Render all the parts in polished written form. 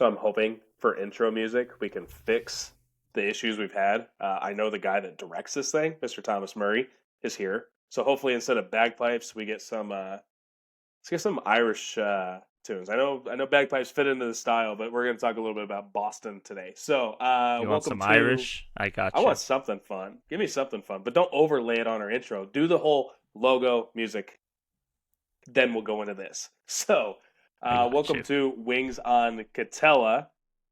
So I'm hoping for intro music we can fix the issues we've had. I know the guy that directs this thing, Mr. Thomas Murray, is here. So hopefully instead of bagpipes, we get some let's get some Irish tunes. I know bagpipes fit into the style, but we're going to talk a little bit about Boston today. So You want welcome some to. Irish? I I got you. want something fun. Give me something fun, but don't overlay it on our intro. Do the whole logo music, then we'll go into this. So, I got welcome you. to Wings on Katella,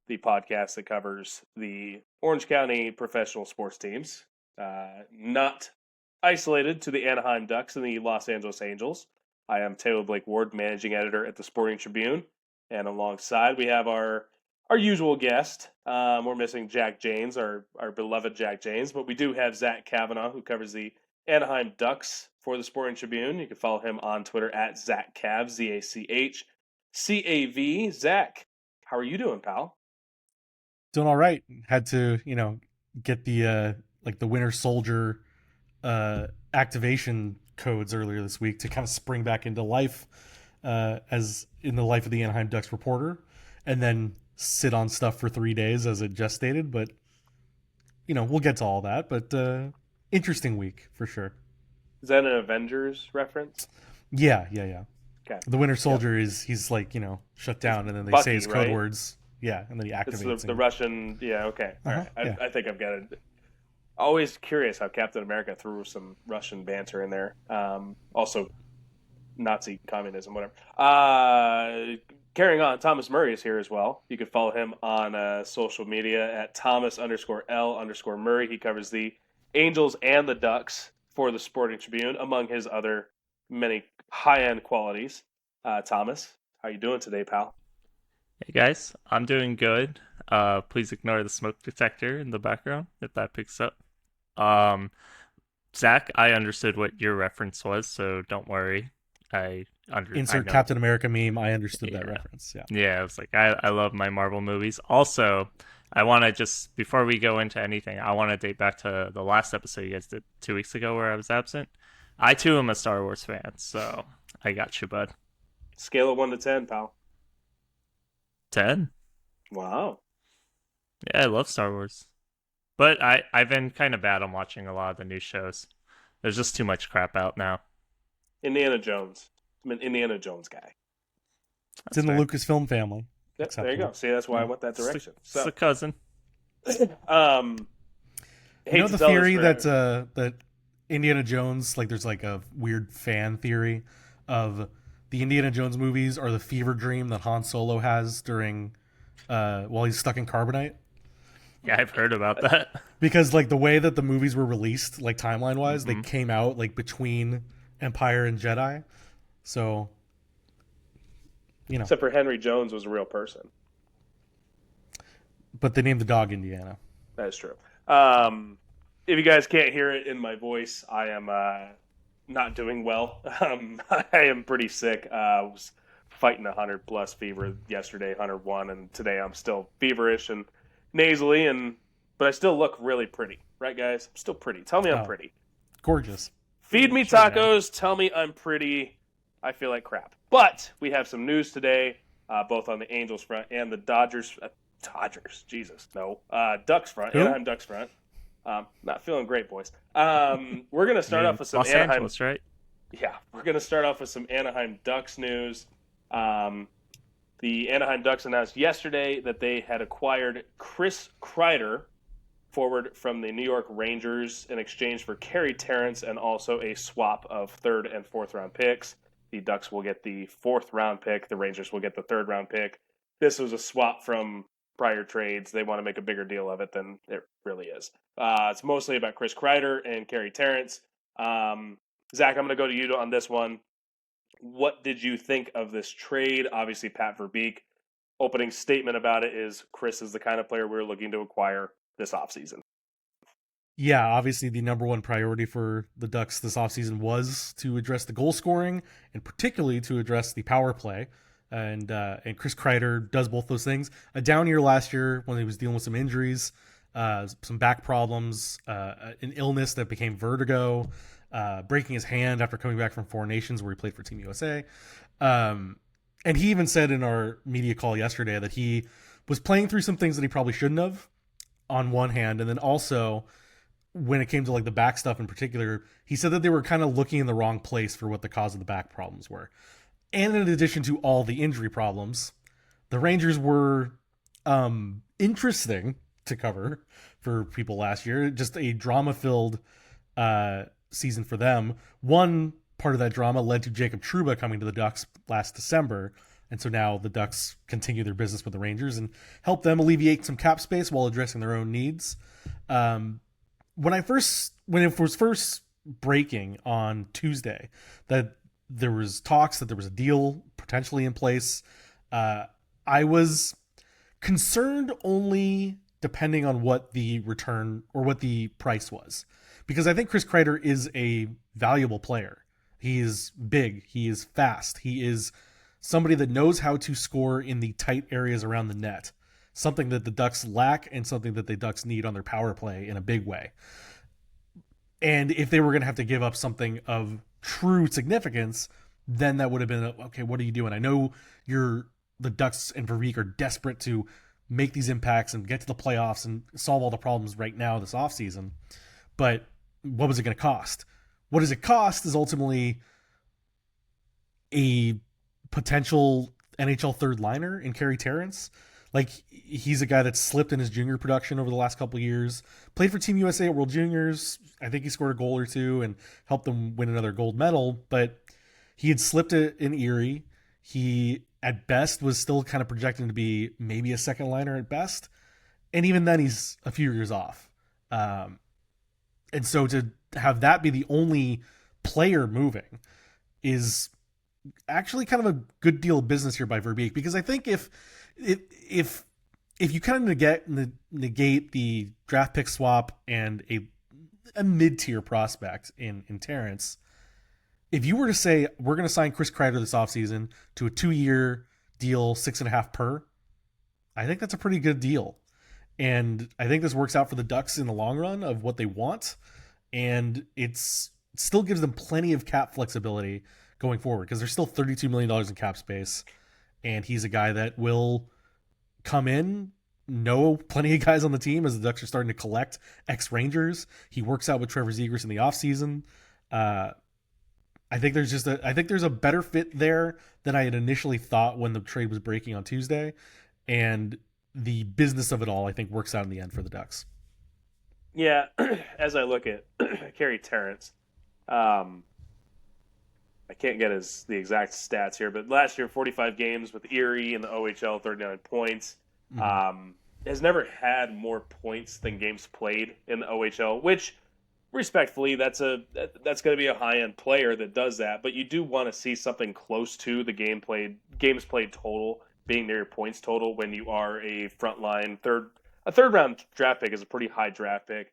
the podcast that covers the Orange County professional sports teams, not isolated to the Anaheim Ducks and the Los Angeles Angels. I am Taylor Blake Ward, managing editor at the Sporting Tribune, and alongside we have our usual guest. We're missing Jack Janes, our beloved Jack Janes, but we do have Zach Kavanaugh, who covers the Anaheim Ducks for the Sporting Tribune. You can follow him on Twitter at ZachCav, ZachCav. Zach, how are you doing, pal? Doing all right. Had to, get the the Winter Soldier activation codes earlier this week to kind of spring back into life as in the life of the Anaheim Ducks reporter, and then sit on stuff for 3 days as it just stated. But we'll get to all that. But interesting week for sure. Is that an Avengers reference? Yeah. Okay. The Winter Soldier he's shut down, and then they Bucky, say his code right? words. Yeah, and then he activates. It's the Russian. Yeah, okay. All right. Yeah. I think I've got it. Always curious how Captain America threw some Russian banter in there. Also, Nazi communism, whatever. Carrying on, Thomas Murray is here as well. You can follow him on social media at Thomas_L_Murray. He covers the Angels and the Ducks for the Sporting Tribune, among his other many high-end qualities. Thomas, how you doing today, pal? Hey guys, I'm doing good. Please ignore the smoke detector in the background if that picks up. Zach, I understood what your reference was, so don't worry. Insert I know. Captain America meme. I understood that reference. Yeah. Yeah, I was like, I love my Marvel movies. Also, I want to just, before we go into anything, I want to date back to the last episode you guys did 2 weeks ago where I was absent. I too am a Star Wars fan, so I got you, bud. Scale of 1 to 10, pal. 10. Wow. Yeah, I love Star Wars. But I've been kind of bad on watching a lot of the new shows. There's just too much crap out now. Indiana Jones. I'm an Indiana Jones guy. It's in the Lucasfilm family. Yep, there you go. See, that's why I went that direction. It's a cousin. The theory that Indiana Jones, there's a weird fan theory of the Indiana Jones movies are the fever dream that Han Solo has during while he's stuck in carbonite. Yeah, I've heard about that. Because the way that the movies were released, timeline wise, they came out between Empire and Jedi. So except for Henry Jones was a real person. But they named the dog Indiana. That is true. If you guys can't hear it in my voice, I am not doing well. I am pretty sick. I was fighting 100+ fever yesterday, 101, and today I'm still feverish and nasally, but I still look really pretty. Right, guys? I'm still pretty. Tell me I'm pretty. Gorgeous. Feed me tacos. Tell me I'm pretty. I feel like crap. But we have some news today, both on the Angels front and the Dodgers. Jesus, no. Ducks front. Who? Anaheim Ducks front. Not feeling great, boys. We're going to start off with some Los Anaheim. Angeles, right? Yeah, we're going to start off with some Anaheim Ducks news. The Anaheim Ducks announced yesterday that they had acquired Chris Kreider, forward from the New York Rangers, in exchange for Kerry Terrence and also a swap of 3rd and 4th round picks. The Ducks will get the 4th round pick. The Rangers will get the 3rd round pick. This was a swap from prior trades. They want to make a bigger deal of it than it really is. It's mostly about Chris Kreider and Kerry Terrence. Zach, I'm going to go to you on this one. What did you think of this trade? Obviously, Pat Verbeek opening statement about it is Chris is the kind of player we're looking to acquire this offseason. Yeah, obviously the number one priority for the Ducks this offseason was to address the goal scoring and particularly to address the power play. And Chris Kreider does both those things. A down year last year when he was dealing with some injuries, some back problems, an illness that became vertigo, breaking his hand after coming back from Four Nations where he played for Team USA. And he even said in our media call yesterday that he was playing through some things that he probably shouldn't have on one hand, and then also when it came to like the back stuff in particular, he said that they were kind of looking in the wrong place for what the cause of the back problems were. And in addition to all the injury problems, the Rangers were interesting to cover for people last year. Just a drama-filled season for them. One part of that drama led to Jacob Trouba coming to the Ducks last December, and so now the Ducks continue their business with the Rangers and help them alleviate some cap space while addressing their own needs. When it was first breaking on Tuesday that there was talks that there was a deal potentially in place, I was concerned only depending on what the return or what the price was, because I think Chris Kreider is a valuable player. He is big. He is fast. He is somebody that knows how to score in the tight areas around the net, something that the Ducks lack and something that the Ducks need on their power play in a big way. And if they were going to have to give up something of true significance, then that would have been, okay, what are you doing? I know the Ducks and Verbeek are desperate to make these impacts and get to the playoffs and solve all the problems right now this offseason, but what was it going to cost? What does it cost is ultimately a potential NHL third liner in Carey Terrence. Like, he's a guy that's slipped in his junior production over the last couple of years, played for Team USA at World Juniors. I think he scored a goal or two and helped them win another gold medal, but he had slipped in Erie. He, at best, was still kind of projecting to be maybe a second liner at best. And even then, he's a few years off. And so to have that be the only player moving is actually kind of a good deal of business here by Verbeek, because I think if you kind of negate the draft pick swap and a mid-tier prospect in Terrence, if you were to say we're going to sign Chris Kreider this offseason to a 2-year deal, 6.5 per, I think that's a pretty good deal. And I think this works out for the Ducks in the long run of what they want. And it still gives them plenty of cap flexibility going forward, because there's still $32 million in cap space. And he's a guy that will come in, know plenty of guys on the team as the Ducks are starting to collect ex-Rangers. He works out with Trevor Zegras in the offseason. I think there's a better fit there than I had initially thought when the trade was breaking on Tuesday. And the business of it all, I think, works out in the end for the Ducks. Yeah, as I look at Carey Terrence, I can't get the exact stats here, but last year, 45 games with Erie in the OHL, 39 points. Mm-hmm. Has never had more points than games played in the OHL, which, respectfully, that's going to be a high-end player that does that. But you do want to see something close to the games played total being near your points total when you are a frontline third round draft pick is a pretty high draft pick.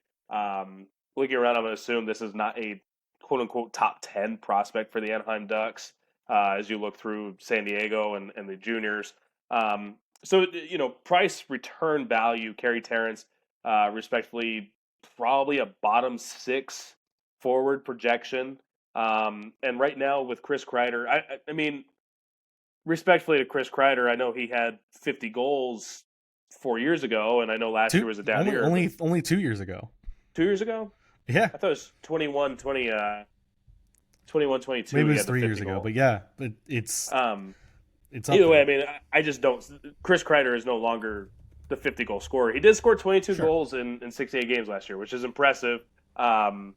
Looking around, I'm going to assume this is not a quote unquote top 10 prospect for the Anaheim Ducks as you look through San Diego and the juniors. So, price return value, Carey Terrence, respectfully, probably a bottom 6 forward projection. And right now with Chris Kreider, I mean, respectfully to Chris Kreider, I know he had 50 goals 4 years ago, and I know last year was a down year. Only 2 years ago. 2 years ago? Yeah. I thought it was 21, 22. Maybe it was 3 years ago, but yeah, it's either way. I mean, I just don't. Chris Kreider is no longer the 50-goal scorer. He did score 22 goals in 68 games last year, which is impressive. You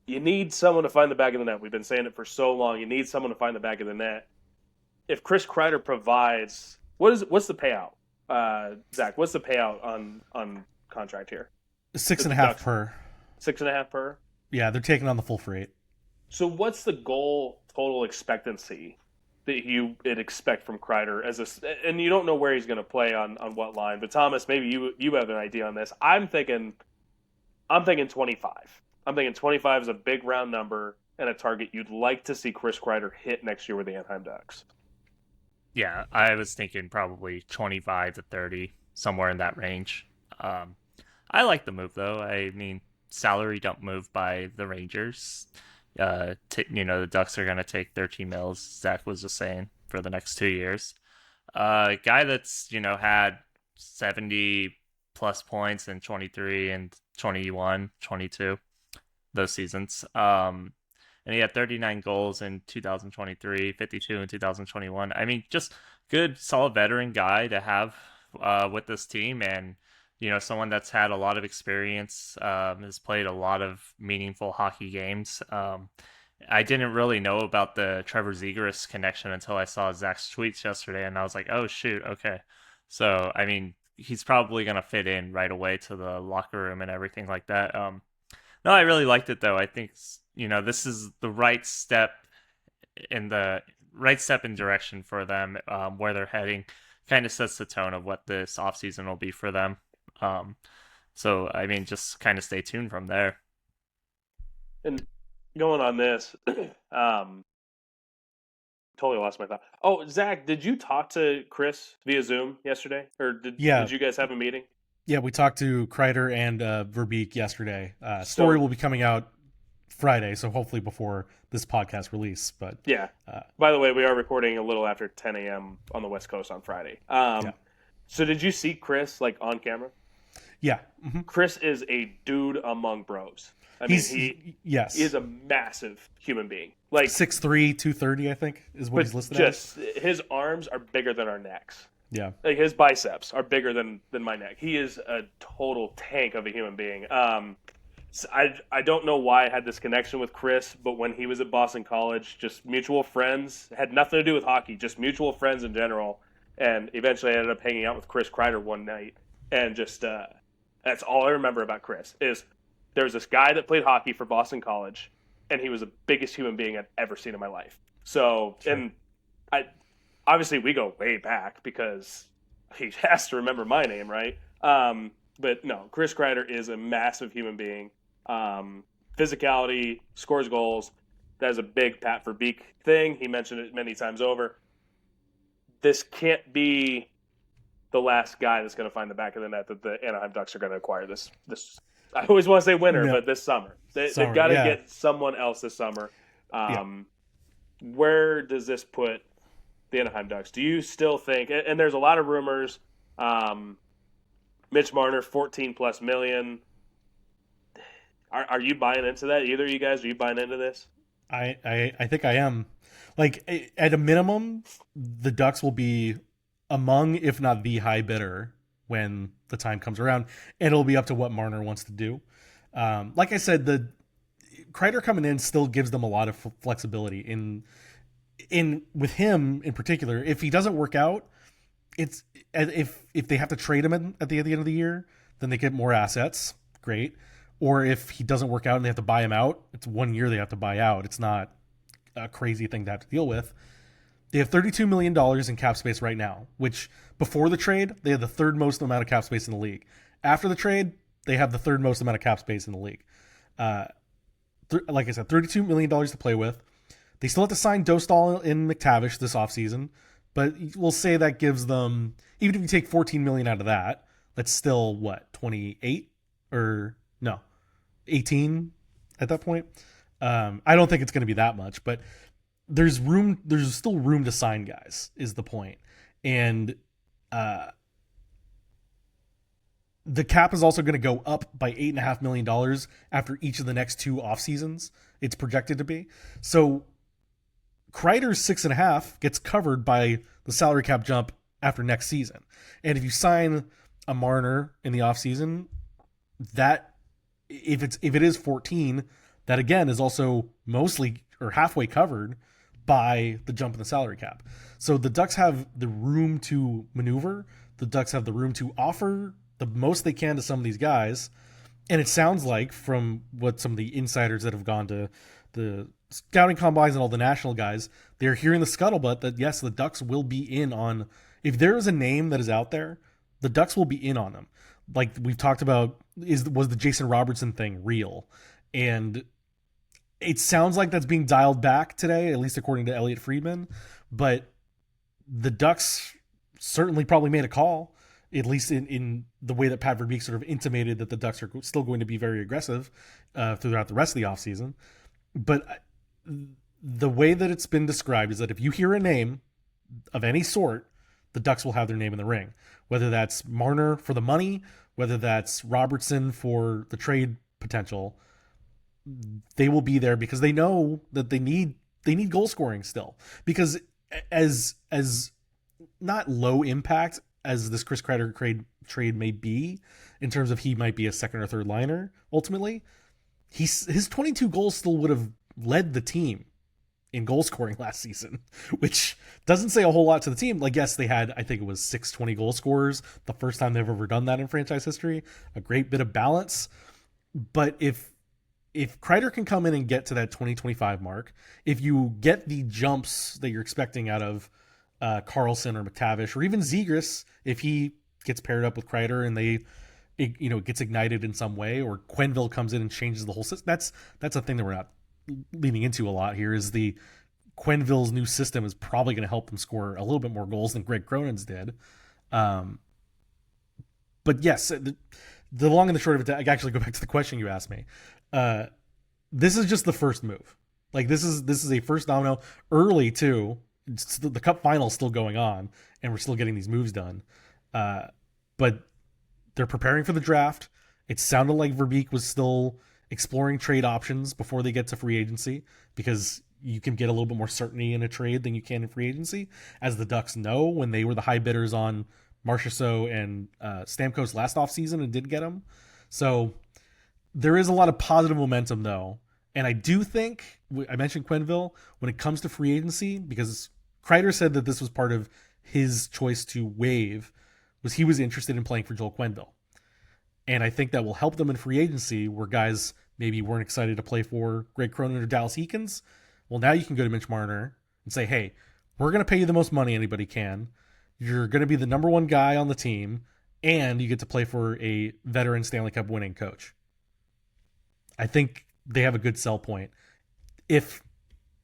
need someone to find the back of the net. We've been saying it for so long. You need someone to find the back of the net. If Chris Kreider provides, what's the payout? Zach, what's the payout on contract here? 6.5 per. 6.5 per? Yeah, they're taking on the full freight. So what's the goal total expectancy that you would expect from Kreider and you don't know where he's going to play on what line, but Thomas, maybe you have an idea on this. I'm thinking 25. I'm thinking 25 is a big round number and a target you'd like to see Chris Kreider hit next year with the Anaheim Ducks. Yeah, I was thinking probably 25 to 30, somewhere in that range. I like the move, though. I mean, salary don't move by the Rangers. The Ducks are going to take 13 mils, Zach was just saying, for the next 2 years. Guy that's, had 70 plus points in 23 and 21, 22, those seasons. And he had 39 goals in 2023, 52 in 2021. I mean, just good, solid veteran guy to have with this team, and someone that's had a lot of experience, has played a lot of meaningful hockey games. I didn't really know about the Trevor Zegras connection until I saw Zach's tweets yesterday, and I was like, oh shoot, okay. So I mean, he's probably gonna fit in right away to the locker room and everything like that. No, I really liked it though. I think this is the right step in direction for them, where they're heading. Kind of sets the tone of what this offseason will be for them. So I mean, just kind of stay tuned from there. And going on this, totally lost my thought. Oh, Zach, did you talk to Chris via Zoom yesterday, or did you guys have a meeting? Yeah, we talked to Kreider and Verbeek yesterday. Story will be coming out Friday, so hopefully before this podcast release. But yeah. By the way, we are recording a little after 10 a.m. on the West Coast on Friday. So did you see Chris on camera? Yeah. Mm-hmm. Chris is a dude among bros. I mean, he is a massive human being. 6'3", 230, I think, is what he's listed as. His arms are bigger than our necks. Yeah. His biceps are bigger than my neck. He is a total tank of a human being. So I don't know why I had this connection with Chris, but when he was at Boston College, just mutual friends, had nothing to do with hockey, just mutual friends in general. And eventually I ended up hanging out with Chris Kreider one night. And just that's all I remember about Chris is there was this guy that played hockey for Boston College, and he was the biggest human being I've ever seen in my life. So, sure. And obviously we go way back because he has to remember my name, right? But no, Chris Kreider is a massive human being. Physicality, scores goals. That is a big Pat Verbeek thing. He mentioned it many times over. This can't be the last guy that's going to find the back of the net that the Anaheim Ducks are going to acquire this. I always want to say winter, but this summer. They've got to get someone else this summer. Where does this put the Anaheim Ducks? Do you still think, and there's a lot of rumors, Mitch Marner, 14+ million. Are you buying into that? Either of you guys, are you buying into this? I think I am. At a minimum, the Ducks will be among, if not the high bidder when the time comes around, and it'll be up to what Marner wants to do. Like I said, the Kreider coming in still gives them a lot of flexibility in with him in particular. If he doesn't work out, it's if they have to trade him at the end of the year, then they get more assets. Great. Or if he doesn't work out and they have to buy him out, it's 1 year they have to buy out. It's not a crazy thing to have to deal with. They have $32 million in cap space right now, which before the trade, they had the third most amount of cap space in the league. After the trade, they have the third most amount of cap space in the league. Like I said, $32 million to play with. They still have to sign Dostal and McTavish this offseason, but we'll say that gives them, even if you take $14 million out of that, that's still, 28? Or, no, 18 at that point? I don't think it's going to be that much, but there's still room to sign guys, is the point. And the cap is also going to go up by $8.5 million after each of the next two off seasons. It's projected to be. So Kreider's 6.5 gets covered by the salary cap jump after next season. And if you sign a Marner in the off season, that if it is 14, that again is also mostly or halfway covered by the jump in the salary cap. So the Ducks have the room to maneuver. The Ducks have the room to offer the most they can to some of these guys. And it sounds like, from what some of the insiders that have gone to the scouting combines and all the national guys, they're hearing the scuttlebutt that, yes, the Ducks will be in on, if there is a name that is out there, the Ducks will be in on them. Like we've talked about, was the Jason Robertson thing real? And it sounds like that's being dialed back today, at least according to Elliot Friedman. But the Ducks certainly probably made a call, at least in the way that Pat Verbeek sort of intimated that the Ducks are still going to be very aggressive throughout the rest of the offseason. But the way that it's been described is that if you hear a name of any sort the Ducks will have their name in the ring. Whether that's Marner for the money, whether that's Robertson for the trade potential, they will be there because they know that they need goal scoring still. Because as not low impact as this Chris Kreider trade may be, in terms of he might be a second or third liner ultimately, his 22 goals still would have led the team in goal scoring last season, which doesn't say a whole lot to the team. Like, yes, they had, I think it was 620 goal scorers, the first time they've ever done that in franchise history. A great bit of balance. But if Kreider can come in and get to that 2025 mark, if you get the jumps that you're expecting out of Carlson or McTavish or even Zegras, if he gets paired up with Kreider and it gets ignited in some way, or Quenneville comes in and changes the whole system. That's a thing that we're not leaning into a lot here. Is the Quenneville's new system is probably going to help them score a little bit more goals than Greg Cronin's did. But yes, the long and the short of it, I actually go back to the question you asked me. This is just the first move. Like, this is a first domino early too. The Cup final is still going on, and we're still getting these moves done. But they're preparing for the draft. It sounded like Verbeek was still exploring trade options before they get to free agency, because you can get a little bit more certainty in a trade than you can in free agency, as the Ducks know when they were the high bidders on Marchessault and Stamkos last offseason and didn't get them. So there is a lot of positive momentum, though. And I do think, I mentioned Quenneville, when it comes to free agency, because Kreider said that this was part of his choice to waive, was he was interested in playing for Joel Quenneville. And I think that will help them in free agency, where guys maybe weren't excited to play for Greg Cronin or Dallas Eakins. Well, now you can go to Mitch Marner and say, hey, we're going to pay you the most money anybody can. You're going to be the number one guy on the team, and you get to play for a veteran Stanley Cup winning coach. I think they have a good sell point if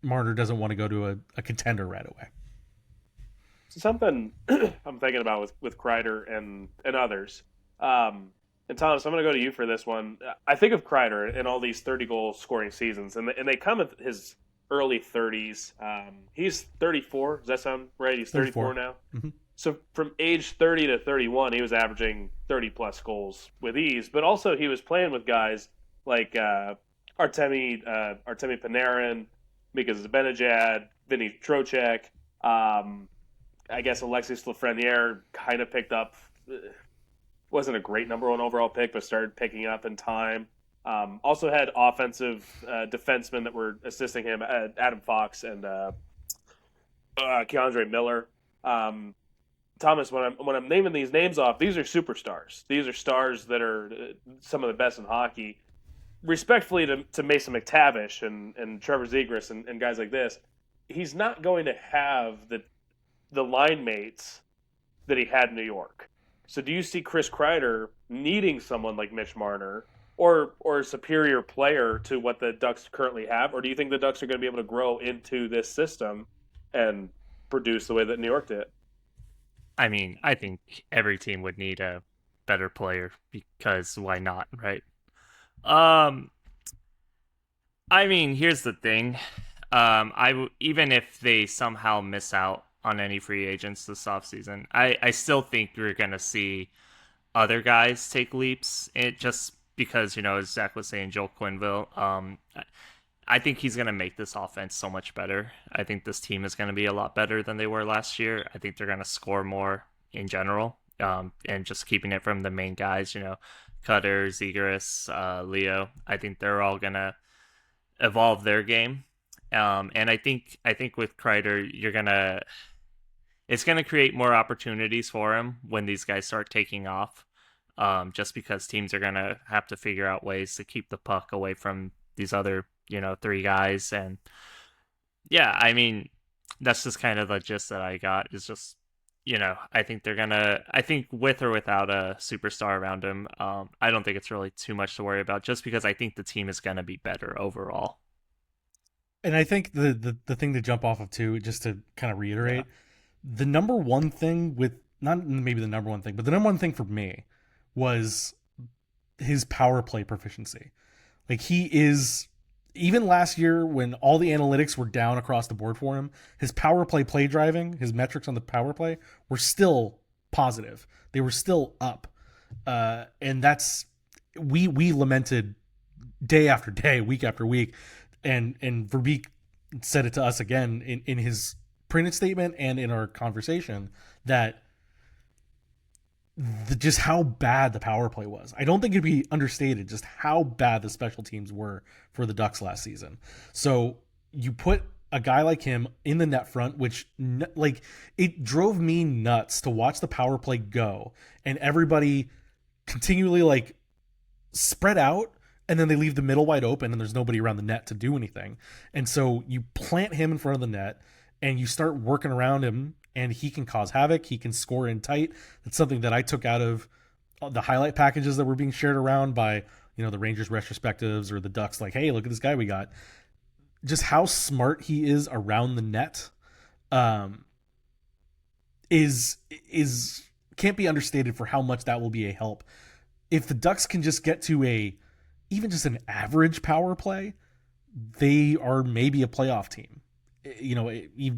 Marner doesn't want to go to a contender right away. Something I'm thinking about with Kreider and others. And Thomas, I'm going to go to you for this one. I think of Kreider in all these 30-goal scoring seasons, and they come at his early 30s. He's 34. Does that sound right? He's 34 now. Mm-hmm. So from age 30 to 31, he was averaging 30-plus goals with ease. But also he was playing with guys like Artemi Panarin, Mika Zibanejad, Vinny Trocheck. I guess Alexis Lafreniere kind of picked up. Wasn't a great number one overall pick, but started picking up in time. Also had offensive defensemen that were assisting him, Adam Fox and Keandre Miller. Thomas, when I'm naming these names off, these are superstars. These are stars that are some of the best in hockey. Respectfully to Mason McTavish and Trevor Zegras and guys like this, he's not going to have the line mates that he had in New York. So do you see Chris Kreider needing someone like Mitch Marner or a superior player to what the Ducks currently have? Or do you think the Ducks are going to be able to grow into this system and produce the way that New York did? I mean, I think every team would need a better player, because why not, right? I mean, here's the thing. Even if they somehow miss out on any free agents this offseason, I still think we're going to see other guys take leaps. It just because, as Zach was saying, Joel Quenneville, I think he's going to make this offense so much better. I think this team is going to be a lot better than they were last year. I think they're going to score more in general, and just keeping it from the main guys, Cutter, Zegras, Leo. I think they're all going to evolve their game. And I think with Kreider, it's going to create more opportunities for him when these guys start taking off, just because teams are going to have to figure out ways to keep the puck away from these other, three guys. And yeah, I mean, that's just kind of the gist that I got, is just, I think I think with or without a superstar around him, I don't think it's really too much to worry about, just because I think the team is going to be better overall. And I think the thing to jump off of too, just to kind of reiterate, the number one thing not maybe the number one thing, but the number one thing for me was his power play proficiency. Like, he is even last year when all the analytics were down across the board for him, his power play driving, his metrics on the power play were still positive. They were still up. And that's, we lamented day after day, week after week. And Verbeek said it to us again in his printed statement and in our conversation that just how bad the power play was. I don't think it'd be understated just how bad the special teams were for the Ducks last season. So you put a guy like him in the net front, which like it drove me nuts to watch the power play go and everybody continually like spread out, and then they leave the middle wide open and there's nobody around the net to do anything. And so you plant him in front of the net and you start working around him, and he can cause havoc. He can score in tight. That's something that I took out of the highlight packages that were being shared around by, the Rangers retrospectives or the Ducks. Like, hey, look at this guy we got. Just how smart he is around the net is can't be understated for how much that will be a help. If the Ducks can just get to even just an average power play, they are maybe a playoff team.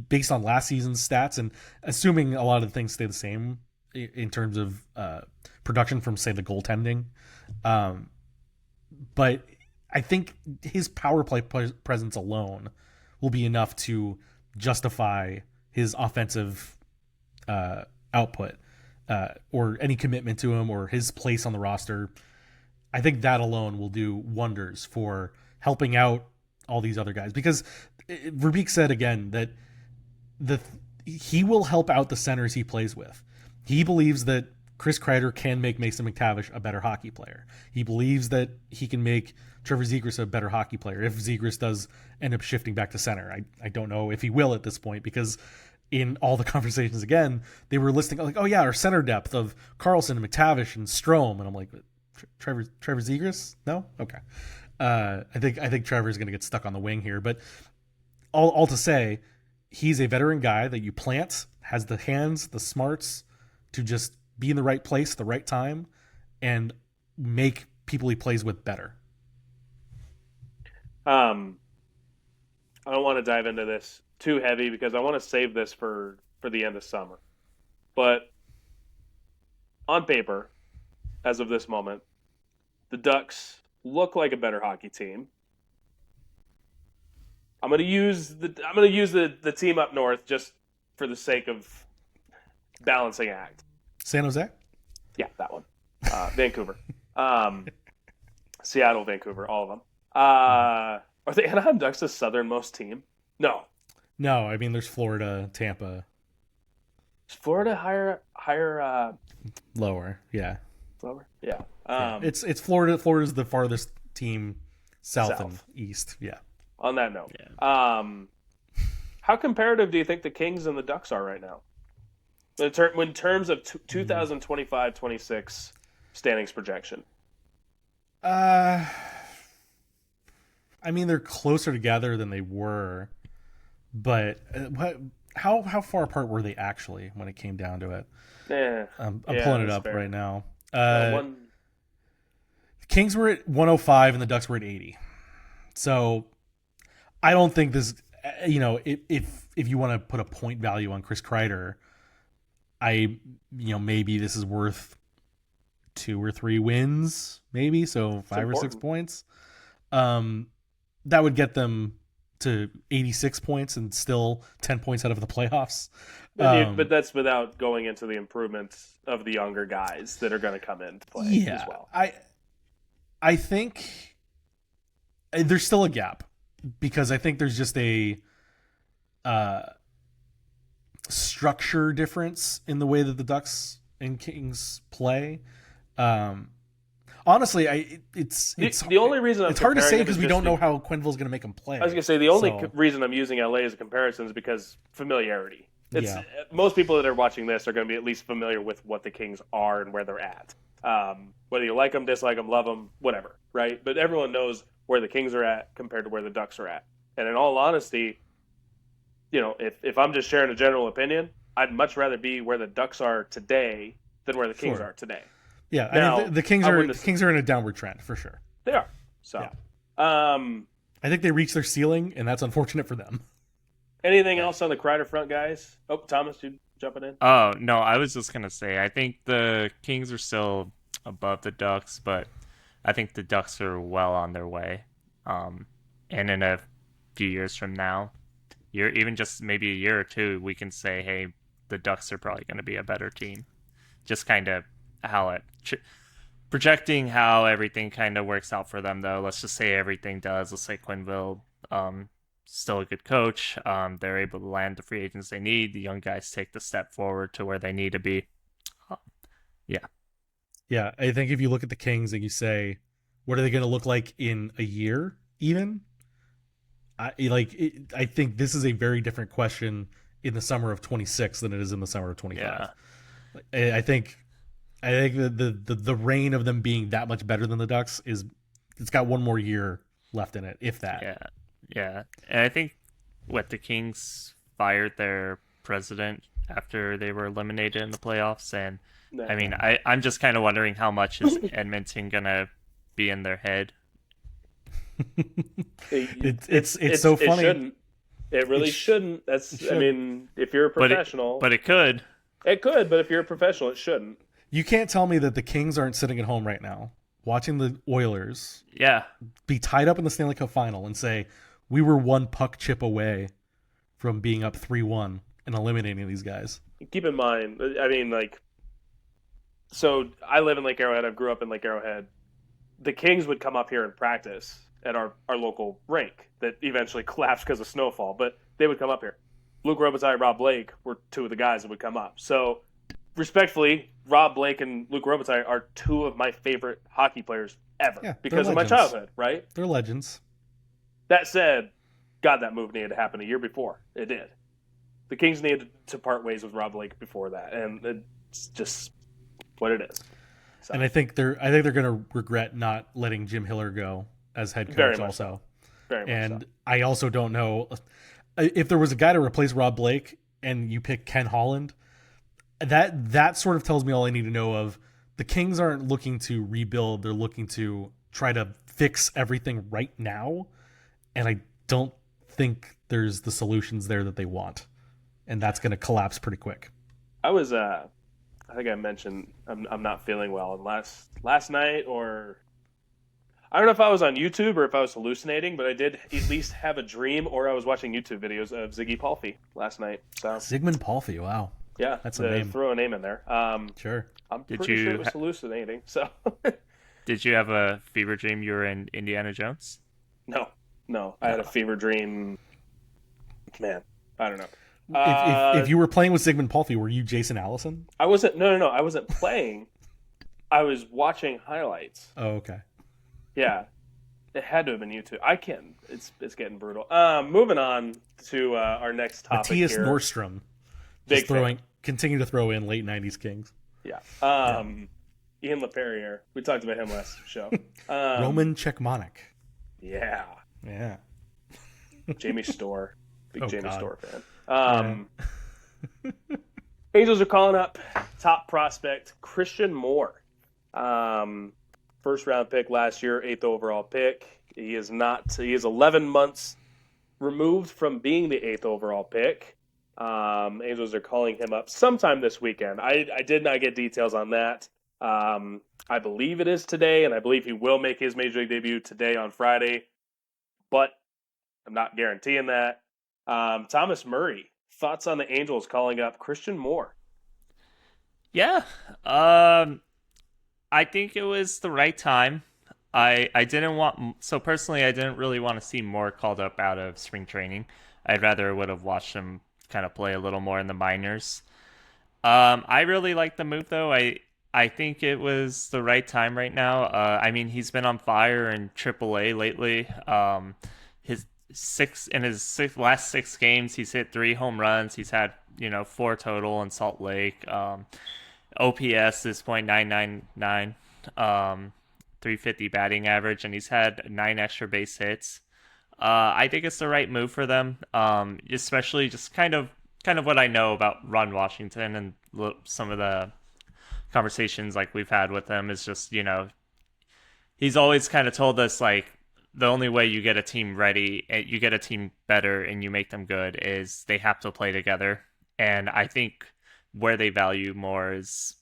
Based on last season's stats and assuming a lot of the things stay the same in terms of production from, say, the goaltending. But I think his power play presence alone will be enough to justify his offensive output or any commitment to him or his place on the roster. I think that alone will do wonders for helping out all these other guys, because Verbeek said again that he will help out the centers he plays with. He believes that Chris Kreider can make Mason McTavish a better hockey player. He believes that he can make Trevor Zegras a better hockey player if Zegras does end up shifting back to center. I don't know if he will at this point, because in all the conversations again, they were listing like, oh yeah, our center depth of Karlsson and McTavish and Strome, and I'm like, Trevor Zegras? No? Okay. I think Trevor's going to get stuck on the wing here, but all to say, he's a veteran guy that you plant, has the hands, the smarts to just be in the right place at the right time and make people he plays with better. I don't want to dive into this too heavy because I want to save this for the end of summer. But on paper, as of this moment, the Ducks look like a better hockey team. I'm going to use the team up north just for the sake of balancing act. San Jose? Yeah, that one. Vancouver. Seattle, Vancouver, all of them. Are the Anaheim Ducks the southernmost team? No. No, I mean there's Florida, Tampa. Is Florida higher lower, yeah. Lower? Yeah. It's Florida. Florida's the farthest team south and east, yeah. On that note, how comparative do you think the Kings and the Ducks are right now? In terms of 2025-26 standings projection? I mean, they're closer together than they were, but how far apart were they actually when it came down to it? I'm pulling it up right now. The Kings were at 105 and the Ducks were at 80. So I don't think this, if you want to put a point value on Chris Kreider, maybe this is worth 2 or 3 wins, maybe. So 5 or 6 points. That would get them to 86 points and still 10 points out of the playoffs. But that's without going into the improvements of the younger guys that are going to come into play as well. I think there's still a gap because I think there's just a structure difference in the way that the Ducks and Kings play. Honestly, it's the only reason it's hard to say because we don't know how Quenneville's going to make them play. I was going to say the only reason I'm using LA as a comparison is because familiarity. Most people that are watching this are going to be at least familiar with what the Kings are and where they're at. Whether you like them, dislike them, love them, whatever, right? But everyone knows where the Kings are at compared to where the Ducks are at. And in all honesty, if I'm just sharing a general opinion, I'd much rather be where the Ducks are today than where the Kings are today. Yeah, now, I mean, the Kings are in a downward trend for sure. They are. So, I think they reached their ceiling, and that's unfortunate for them. Anything else on the Kreider front, guys? Oh, Thomas, you jumping in? Oh, no, I was just gonna say I think the Kings are still above the Ducks, but I think the Ducks are well on their way. And in a few years from now, even just maybe a year or two, we can say, hey, the Ducks are probably going to be a better team. Just kind of how projecting how everything kind of works out for them, though. Let's just say everything does. Let's say Quenneville, still a good coach. They're able to land the free agents they need. The young guys take the step forward to where they need to be. Yeah. Yeah, I think if you look at the Kings and you say, what are they going to look like in a year, even? I think this is a very different question in the summer of 26 than it is in the summer of 25. Yeah. I think the reign of them being that much better than the Ducks it's got one more year left in it, if that. Yeah. And I think the Kings fired their president after they were eliminated in the playoffs, and I mean, I'm just kind of wondering how much is Edmonton gonna be in their head. It's so funny. It shouldn't. It really shouldn't. I mean, if you're a professional, but it could. It could, but if you're a professional, it shouldn't. You can't tell me that the Kings aren't sitting at home right now watching the Oilers, be tied up in the Stanley Cup final and say, we were one puck chip away from being up 3-1 and eliminating these guys. Keep in mind, I mean, like, so I live in Lake Arrowhead. I grew up in Lake Arrowhead. The Kings would come up here and practice at our local rink that eventually collapsed because of snowfall, but they would come up here. Luke Robitaille and Rob Blake were two of the guys that would come up. So, respectfully, Rob Blake and Luke Robitaille are two of my favorite hockey players ever because of my childhood, right? They're legends. That said, God, that move needed to happen a year before. It did. The Kings needed to part ways with Rob Blake before that, and it's just what it is. So. And I think they're going to regret not letting Jim Hiller go as head coach also. Very much and so. I also don't know if there was a guy to replace Rob Blake and you pick Ken Holland. That sort of tells me all I need to know of the Kings aren't looking to rebuild. They're looking to try to fix everything right now. And I don't think there's the solutions there that they want. And that's going to collapse pretty quick. I was, I think I mentioned I'm not feeling well. And last night, or I don't know if I was on YouTube or if I was hallucinating, but I did at least have a dream, or I was watching YouTube videos of Ziggy Palffy last night. So Zygmunt Palffy, wow. Yeah, that's a name. Throw a name in there. Sure. I'm pretty sure it was hallucinating. So, did you have a fever dream you were in Indiana Jones? No. I had a fever dream. Man, I don't know. If you were playing with Zygmunt Palffy, were you Jason Allison? I wasn't. No. I wasn't playing. I was watching highlights. Oh, okay. Yeah, it had to have been YouTube. I can't. It's getting brutal. Moving on to our next topic. Matthias here. Nordstrom. Continue to throw in late 90s Kings. Yeah. Ian LaPerriere. We talked about him last show. Roman Czechmanic. Yeah. Jamie Storr. Big Jamie Storr fan. Angels are calling up top prospect Christian Moore. First round pick last year, 8th overall pick. He is 11 months removed from being the 8th overall pick. Angels are calling him up sometime this weekend. I did not get details on that. I believe it is today, and I believe he will make his major league debut today on Friday, but I'm not guaranteeing that. Thomas Murray, thoughts on the Angels calling up Christian Moore? Yeah, I think it was the right time. I didn't really want to see Moore called up out of spring training. I'd rather would have watched him kind of play a little more in the minors. I really like the move, though. I think it was the right time right now. I mean, he's been on fire in AAA lately. His last 6 games, he's hit 3 home runs. He's had 4 total in Salt Lake. OPS is .999, 350 batting average, and he's had 9 extra base hits. I think it's the right move for them, especially just kind of what I know about Ron Washington and some of the conversations like we've had with him is just, he's always kind of told us like the only way you get a team ready, you get a team better, and you make them good is they have to play together. And I think where they value more is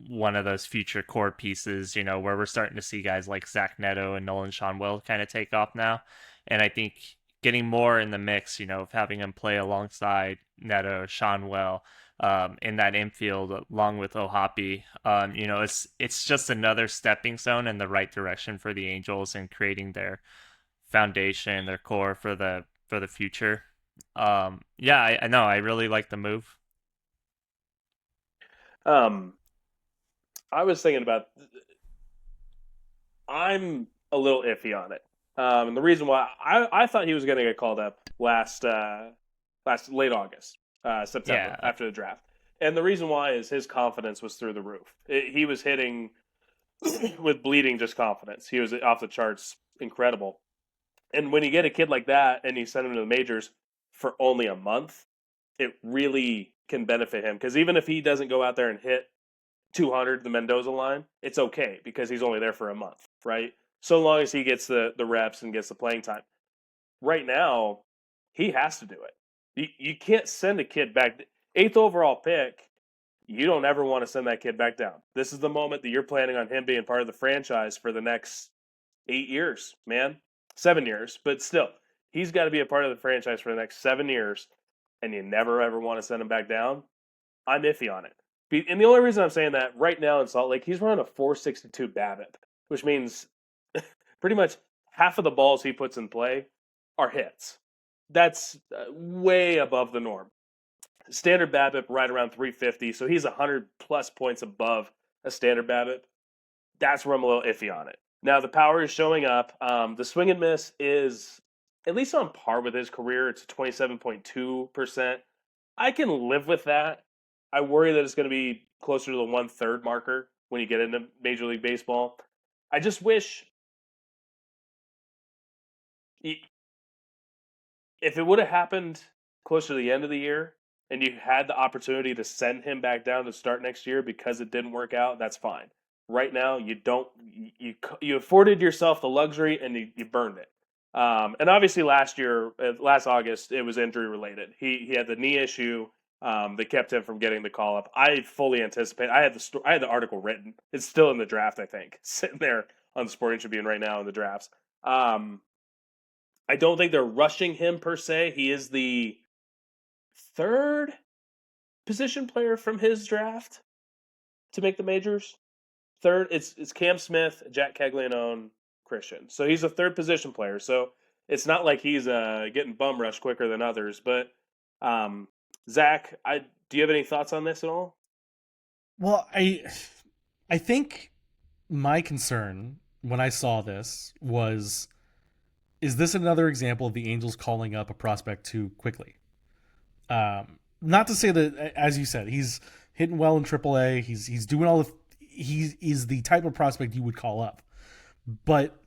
one of those future core pieces, where we're starting to see guys like Zach Neto and Nolan Schaumburg kind of take off now. And I think getting more in the mix, of having him play alongside Neto, Schaumburg, in that infield along with Ohapi, it's just another stepping stone in the right direction for the Angels and creating their foundation, their core for the future. Yeah, I know. I really like the move. I was thinking about. I'm a little iffy on it, and the reason why I thought he was going to get called up last late August, September Yeah. after the draft, and the reason why is his confidence was through the roof. He was hitting with bleeding just confidence. He was off the charts, incredible. And when you get a kid like that and you send him to the majors for only a month, it really can benefit him because even if he doesn't go out there and hit 200 the Mendoza line, it's okay because he's only there for a month, right? So long as he gets the reps and gets the playing time. Right now, he has to do it. You can't send a kid back. 8th overall pick, you don't ever want to send that kid back down. This is the moment that you're planning on him being part of the franchise for the next 8 years, man. 7 years, but still, he's got to be a part of the franchise for the next 7 years, and you never ever want to send him back down. I'm iffy on it. And the only reason I'm saying that right now in Salt Lake, he's running a 462 BABIP, which means pretty much half of the balls he puts in play are hits. That's way above the norm. Standard BABIP right around 350, so he's 100 plus points above a standard BABIP. That's where I'm a little iffy on it. Now, the power is showing up. The swing and miss is at least on par with his career. It's 27.2%. I can live with that. I worry that it's going to be closer to the 1/3 marker when you get into Major League Baseball. I just wish if it would have happened closer to the end of the year and you had the opportunity to send him back down to start next year because it didn't work out, that's fine. Right now, you don't. You afforded yourself the luxury and you burned it. And obviously, last August, it was injury related. He had the knee issue that kept him from getting the call up. I fully anticipate. I had the article written. It's still in the draft, I think, sitting there on the Sporting Tribune right now in the drafts. I don't think they're rushing him per se. He is the 3rd position player from his draft to make the majors. 3rd, it's Cam Smith, Jack Caglianone, Christian. So he's a 3rd position player. So it's not like he's getting bum rushed quicker than others. But Zach, do you have any thoughts on this at all? Well, I think my concern when I saw this was, is this another example of the Angels calling up a prospect too quickly? Not to say that, as you said, he's hitting well in AAA. He's doing all the. He is the type of prospect you would call up, but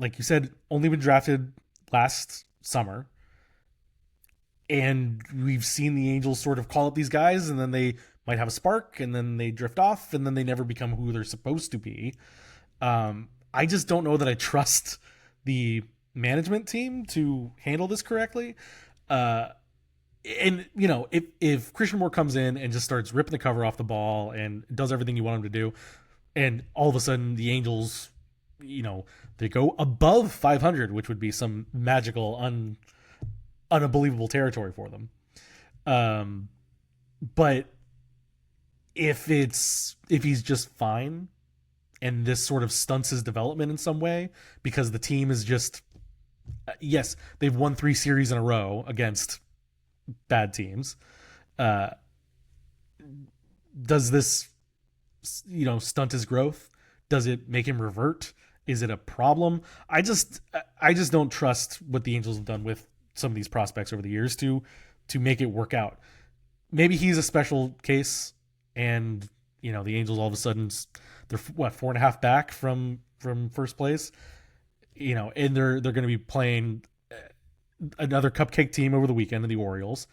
like you said, only been drafted last summer, and we've seen the Angels sort of call up these guys, and then they might have a spark, and then they drift off, and then they never become who they're supposed to be. I just don't know that I trust the management team to handle this correctly. And if Christian Moore comes in and just starts ripping the cover off the ball and does everything you want him to do, and all of a sudden the Angels, they go above 500, which would be some magical, unbelievable territory for them. But if he's just fine, and this sort of stunts his development in some way because the team is just, yes, they've won 3 series in a row against bad teams. Does this, stunt his growth? Does it make him revert? Is it a problem? I just don't trust what the Angels have done with some of these prospects over the years to make it work out. Maybe he's a special case, and the Angels all of a sudden they're 4.5 back from first place, and they're going to be playing another cupcake team over the weekend in the Orioles.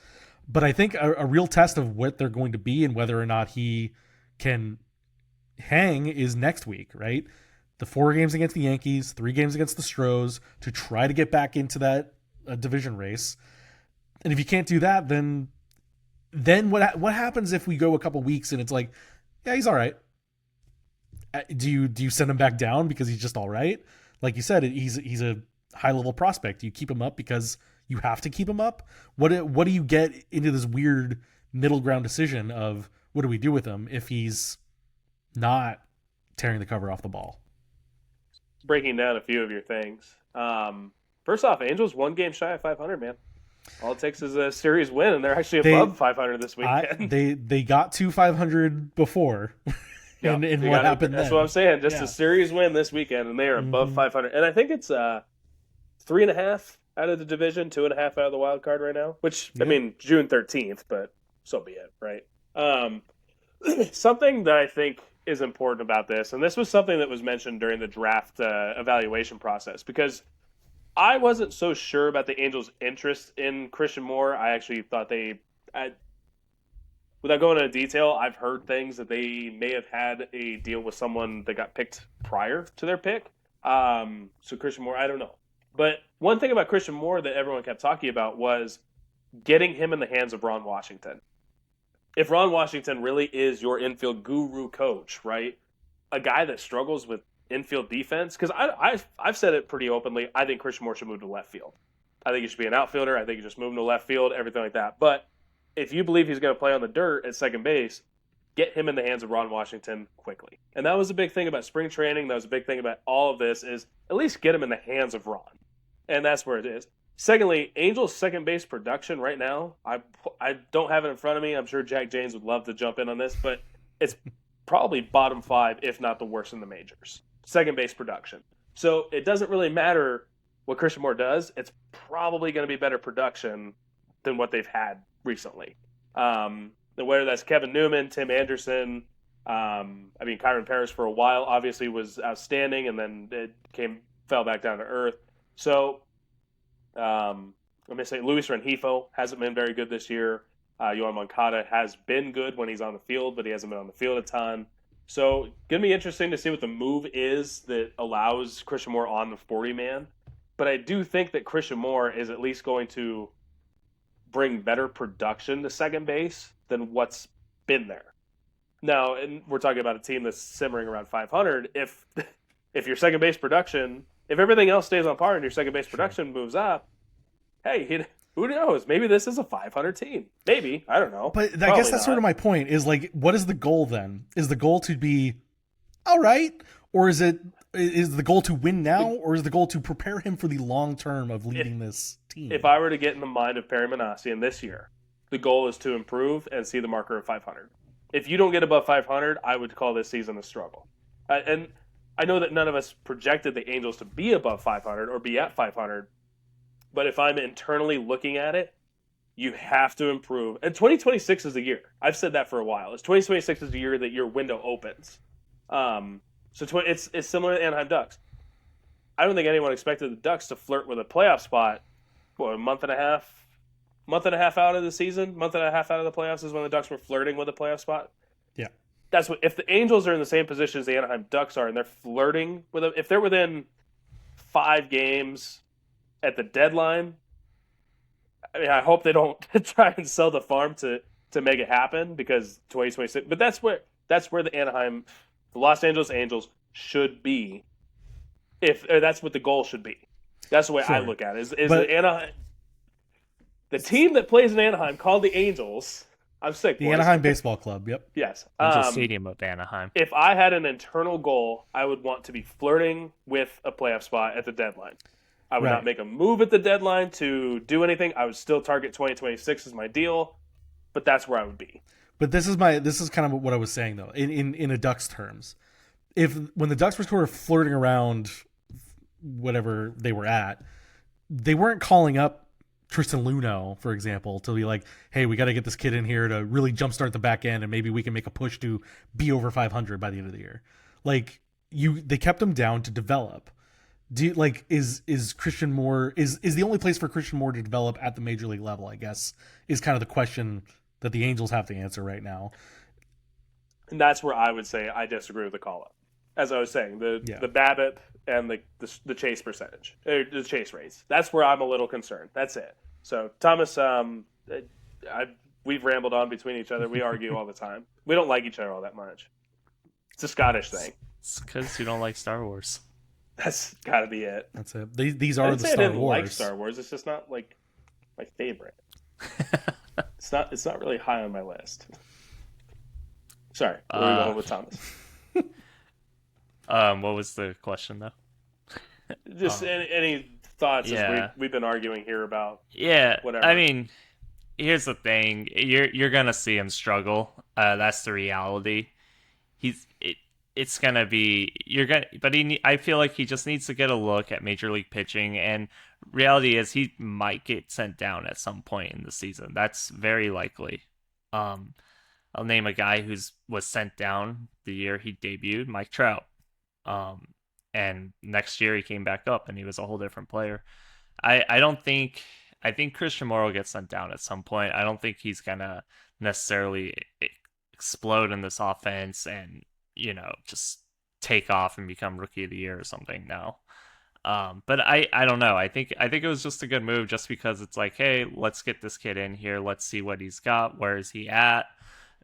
But I think a real test of what they're going to be and whether or not he can hang is next week, right? the 4 games against the Yankees, 3 games against the Stros to try to get back into that division race. And if you can't do that, then what happens if we go a couple weeks and it's like, yeah, he's all right? Do you send him back down because he's just all right? Like you said, he's a high level prospect. Do you keep him up because you have to keep him up? What do you get into this weird middle ground decision of what do we do with him if he's not tearing the cover off the ball? Breaking down a few of your things. First off, Angels 1 game shy of 500, man. All it takes is a series win, and they're actually above 500 this weekend. They got to 500 before. and what happened That's then? what I'm saying. Just a series win this weekend, and they are above 500. And I think it's 3.5 out of the division, 2.5 out of the wild card right now. Which, I mean, June 13th, but so be it, right? Something that I think is important about this, and this was something that was mentioned during the draft evaluation process, because I wasn't so sure about the Angels' interest in Christian Moore. I actually thought without going into detail, I've heard things that they may have had a deal with someone that got picked prior to their pick. So Christian Moore, I don't know. But one thing about Christian Moore that everyone kept talking about was getting him in the hands of Ron Washington. If Ron Washington really is your infield guru coach, right? A guy that struggles with infield defense, because I've said it pretty openly. I think Christian Moore should move to left field. I think he should be an outfielder. I think you just move him to left field, everything like that. But if you believe he's going to play on the dirt at second base, get him in the hands of Ron Washington quickly. And that was a big thing about spring training. That was a big thing about all of this, is at least get him in the hands of Ron. And that's where it is. Secondly, Angels' second base production right now, I don't have it in front of me. I'm sure Jack James would love to jump in on this, but it's probably bottom 5, if not the worst in the majors. Second base production. So it doesn't really matter what Christian Moore does. It's probably going to be better production than what they've had recently. Whether that's Kevin Newman, Tim Anderson, Kyron Paris for a while obviously was outstanding, and then it fell back down to earth. So I'm going to say Luis Rengifo hasn't been very good this year. Yohan Moncada has been good when he's on the field, but he hasn't been on the field a ton. So going to be interesting to see what the move is that allows Christian Moore on the 40-man. But I do think that Christian Moore is at least going to bring better production to second base than what's been there. Now, and we're talking about a team that's simmering around 500. If your second base production, if everything else stays on par and your second base production moves up, hey, who knows? Maybe this is a 500 team. Maybe. I don't know. But I guess that's sort of my point, is like, what is the goal then? Is the goal to be all right? Or is the goal to win now? Or is the goal to prepare him for the long term of leading this team? If I were to get in the mind of Perry Manassian this year, the goal is to improve and see the marker of 500. If you don't get above 500, I would call this season a struggle. And I know that none of us projected the Angels to be above 500 or be at 500. But if I'm internally looking at it, you have to improve. And 2026 is the year. I've said that for a while. 2026 is the year that your window opens. It's similar to Anaheim Ducks. I don't think anyone expected the Ducks to flirt with a playoff spot. A month and a half out of the season, month and a half out of the playoffs is when the Ducks were flirting with a playoff spot. Yeah, that's what. If the Angels are in the same position as the Anaheim Ducks are, and they're flirting with if they're within 5 games at the deadline, I hope they don't try and sell the farm to make it happen, because 2026. But that's where the Los Angeles Angels should be. That's what the goal should be. That's the way I look at it. Is the Anaheim, the team that plays in Anaheim, called the Angels. I'm sick. The boys. Anaheim Baseball Club. Yep. Yes. Angel Stadium of Anaheim. If I had an internal goal, I would want to be flirting with a playoff spot at the deadline. I would not make a move at the deadline to do anything. I would still target 2026 as my deal, but that's where I would be. But this is kind of what I was saying though, in a Ducks terms. When the Ducks were sort of flirting around whatever they were at, they weren't calling up Tristan Luneau, for example, to be like, hey, we got to get this kid in here to really jumpstart the back end, and maybe we can make a push to be over 500 by the end of the year. Like, they kept him down to develop. Is Christian Moore is the only place for Christian Moore to develop at the major league level, I guess, is kind of the question that the Angels have to answer right now. And that's where I would say I disagree with the call-up. as I was saying, the Yeah. BABIP and the chase percentage, the chase rates. That's where I'm a little concerned. That's it. So Thomas, we've rambled on between each other. We argue all the time. We don't like each other all that much. It's a Scottish thing. It's because you don't like Star Wars. That's got to be it. That's it. These are the I Star didn't Wars. like Star Wars. It's just not like my favorite. It's not really high on my list. Sorry, where are we going with Thomas? What was the question though? Just any thoughts yeah. as we've been arguing here about whatever. I mean, here's the thing: you're gonna see him struggle. That's the reality. It's gonna be I feel like he just needs to get a look at Major League pitching, and reality is he might get sent down at some point in the season. That's very likely. I'll name a guy was sent down the year he debuted, Mike Trout. And next year he came back up and he was a whole different player. I think Christian Morrow gets sent down at some point. I don't think he's gonna necessarily explode in this offense and, just take off and become rookie of the year or something. No. But I don't know. I think it was just a good move just because it's like, hey, let's get this kid in here. Let's see what he's got. Where is he at?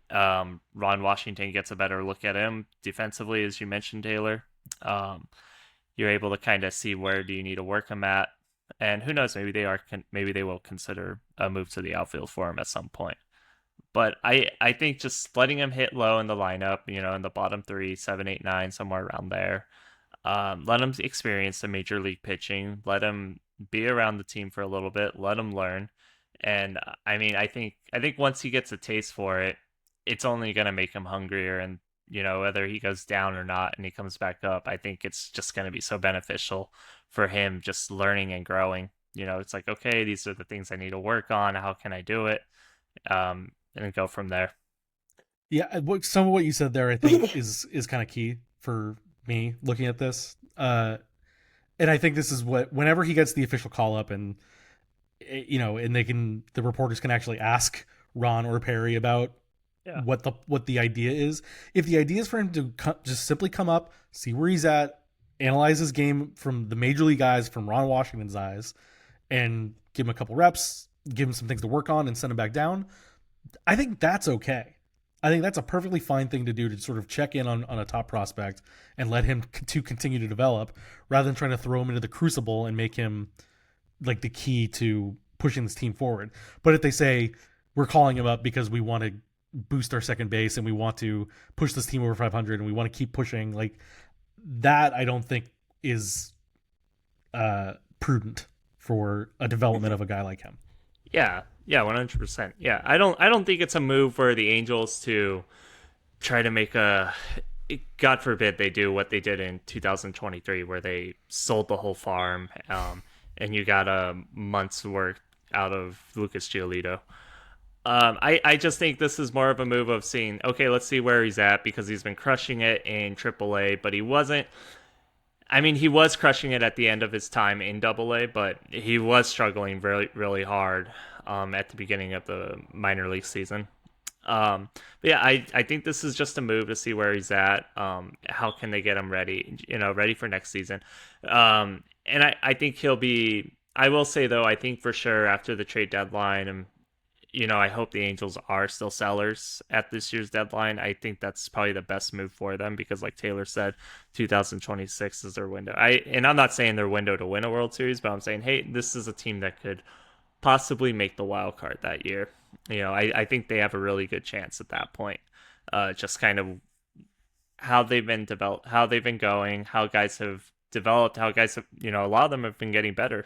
Ron Washington gets a better look at him defensively, as you mentioned, Taylor. You're able to kind of see where do you need to work him at, and who knows, maybe they will consider a move to the outfield for him at some point. But I think just letting him hit low in the lineup, in the bottom 3, 7, 8, 9, somewhere around there. Let him experience the major league pitching. Let him be around the team for a little bit. Let him learn. And I mean, I think once he gets a taste for it, it's only going to make him hungrier. And, whether he goes down or not and he comes back up, I think it's just going to be so beneficial for him just learning and growing. It's like, okay, these are the things I need to work on. How can I do it? And go from there. Yeah, some of what you said there, I think, is kind of key for me looking at this. And I think this is whenever he gets the official call up and, and the reporters can actually ask Ron or Perry about what the idea is. If the idea is for him to just simply come up, see where he's at, analyze his game from the major league eyes, from Ron Washington's eyes, and give him a couple reps, give him some things to work on, and send him back down, I think that's okay. I think that's a perfectly fine thing to do, to sort of check in on a top prospect and let him to continue to develop, rather than trying to throw him into the crucible and make him like the key to pushing this team forward. But if they say, we're calling him up because we want to boost our second base and we want to push this team over 500 and we want to keep pushing, like that, I don't think is prudent for a development of a guy like him. Yeah, 100%. Yeah, I don't think it's a move for the Angels to try to make God forbid they do what they did in 2023, where they sold the whole farm, and you got a month's work out of Lucas Giolito. I just think this is more of a move of seeing, okay, let's see where he's at, because he's been crushing it in AAA, but he wasn't. I mean, he was crushing it at the end of his time in AA, but he was struggling really, really hard at the beginning of the minor league season. But yeah, I think this is just a move to see where he's at. How can they get him ready, ready for next season? And I think he'll be. I will say though, I think for sure after the trade deadline, and I hope the Angels are still sellers at this year's deadline. I think that's probably the best move for them, because like Taylor said, 2026 is their window. I'm not saying their window to win a World Series, but I'm saying, hey, this is a team that could possibly make the wild card that year. I think they have a really good chance at that point. Just kind of how they've been developed, how they've been going, how guys have developed, how guys have, a lot of them have been getting better.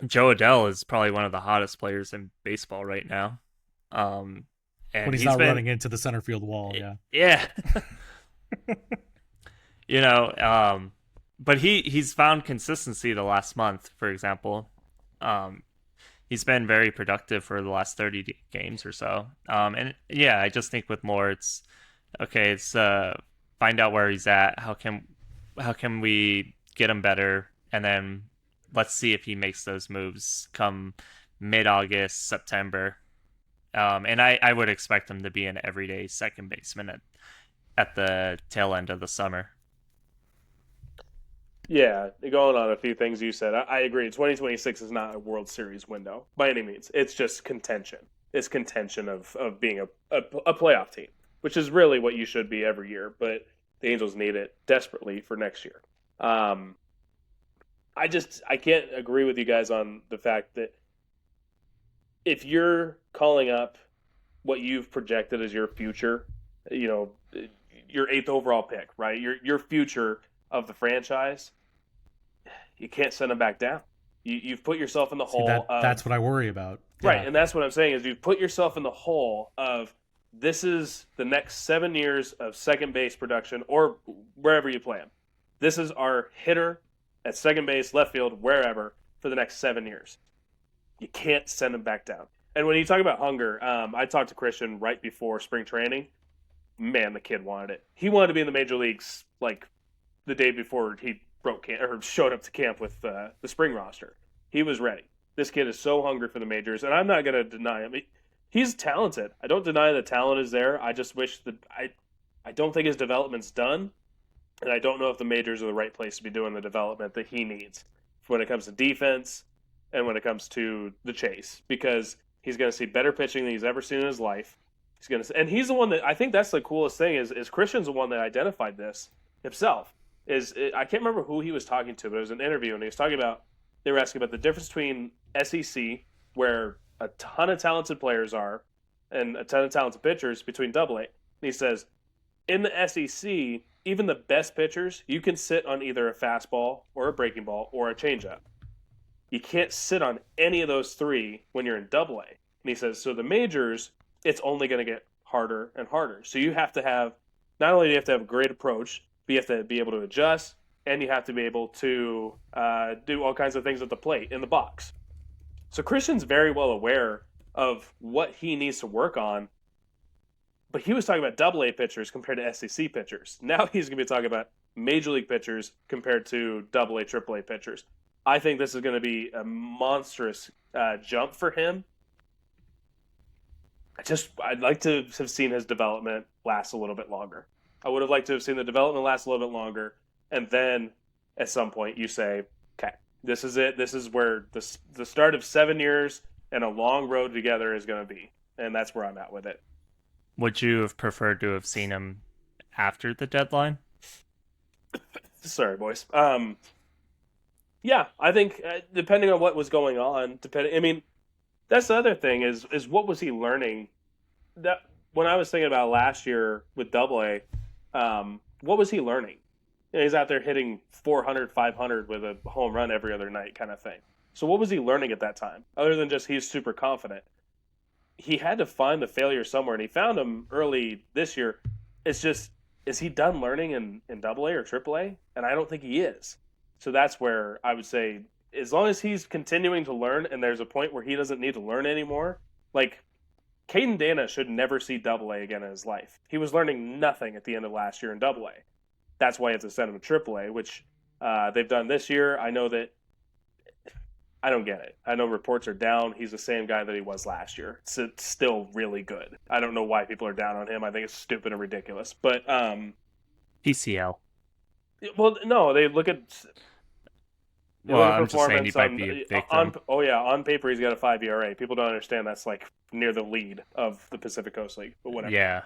Joe Adell is probably one of the hottest players in baseball right now. And when he's not running into the center field wall, yeah. But he's found consistency the last month, for example. He's been very productive for the last 30 games or so. And yeah, I just think with more, it's okay. It's find out where he's at. How can we get him better, and then let's see if he makes those moves come mid-August, September. And I would expect him to be an everyday second baseman at the tail end of the summer. Yeah, going on a few things you said, I agree. 2026 is not a World Series window by any means. It's just contention. It's contention of being a playoff team, which is really what you should be every year. But the Angels need it desperately for next year. Um, I can't agree with you guys on the fact that if you're calling up what you've projected as your future, you know, your eighth overall pick, right? Your future of the franchise, you can't send them back down. You've put yourself in the See, hole of that's what I worry about. right, Yeah. and that's what I'm saying is you've put yourself in the hole of this is the next 7 years of second base production or wherever you play him. This is our hitter at second base, left field, wherever for the next 7 years. You can't send him back down. And when you talk about hunger, I talked to Christian right before spring training. Man, the kid wanted it. He wanted to be in the major leagues like the day before he broke camp or showed up to camp with the spring roster. He was ready. This kid is so hungry for the majors, and I'm not going to deny him. He's talented. I don't deny the talent is there. I just wish that I don't think his development's done, and I don't know if the majors are the right place to be doing the development that he needs when it comes to defense and when it comes to the chase, because he's going to see better pitching than he's ever seen in his life. And he's the one that I think that's the coolest thing is Christian's the one that identified this himself. I can't remember who he was talking to, but it was an interview, and he was talking about they were asking about the difference between SEC, where a ton of talented players are, and a ton of talented pitchers, between Double A. And he says, in the SEC, even the best pitchers, you can sit on either a fastball or a breaking ball or a changeup. You can't sit on any of those three when you're in Double A. And he says, so the majors, it's only going to get harder and harder. So you have to have, not only do you have to have a great approach, but you have to be able to adjust, and you have to be able to do all kinds of things at the plate, in the box. So Christian's very well aware of what he needs to work on, but he was talking about Double A pitchers compared to SEC pitchers. Now he's going to be talking about Major League pitchers compared to Double A, Triple A pitchers. I think this is going to be a monstrous jump for him. I'd like to have seen his development last a little bit longer. I would have liked to have seen the development last a little bit longer, and then at some point you say, okay, this is it. This is where the start of 7 years and a long road together is going to be, and that's where I'm at with it. Would you have preferred to have seen him after the deadline? Sorry, boys. Yeah, I think depending on what was going on, I mean, that's the other thing is what was he learning? That when I was thinking about last year with Double A, what was he learning? You know, he's out there hitting 400, 500 with a home run every other night kind of thing. So what was he learning at that time? Other than just he's super confident. He had to find the failure somewhere, and he found them early this year. It's just, is he done learning in Double A or Triple A? And I don't think he is. So that's where I would say, as long as he's continuing to learn and there's a point where he doesn't need to learn anymore, like Caden Dana should never see Double A again in his life. He was learning nothing at the end of last year in Double A. That's why you have to send him to Triple A, which they've done this year. I know that I don't get it. I know reports are down. He's the same guy that he was last year. It's still really good. I don't know why people are down on him. I think it's stupid and ridiculous. But PCL. Well, no, they look at. Well, I'm just saying he might be a victim. On paper he's got a 5 ERA. People don't understand that's like near the lead of the Pacific Coast League, but whatever. Yeah.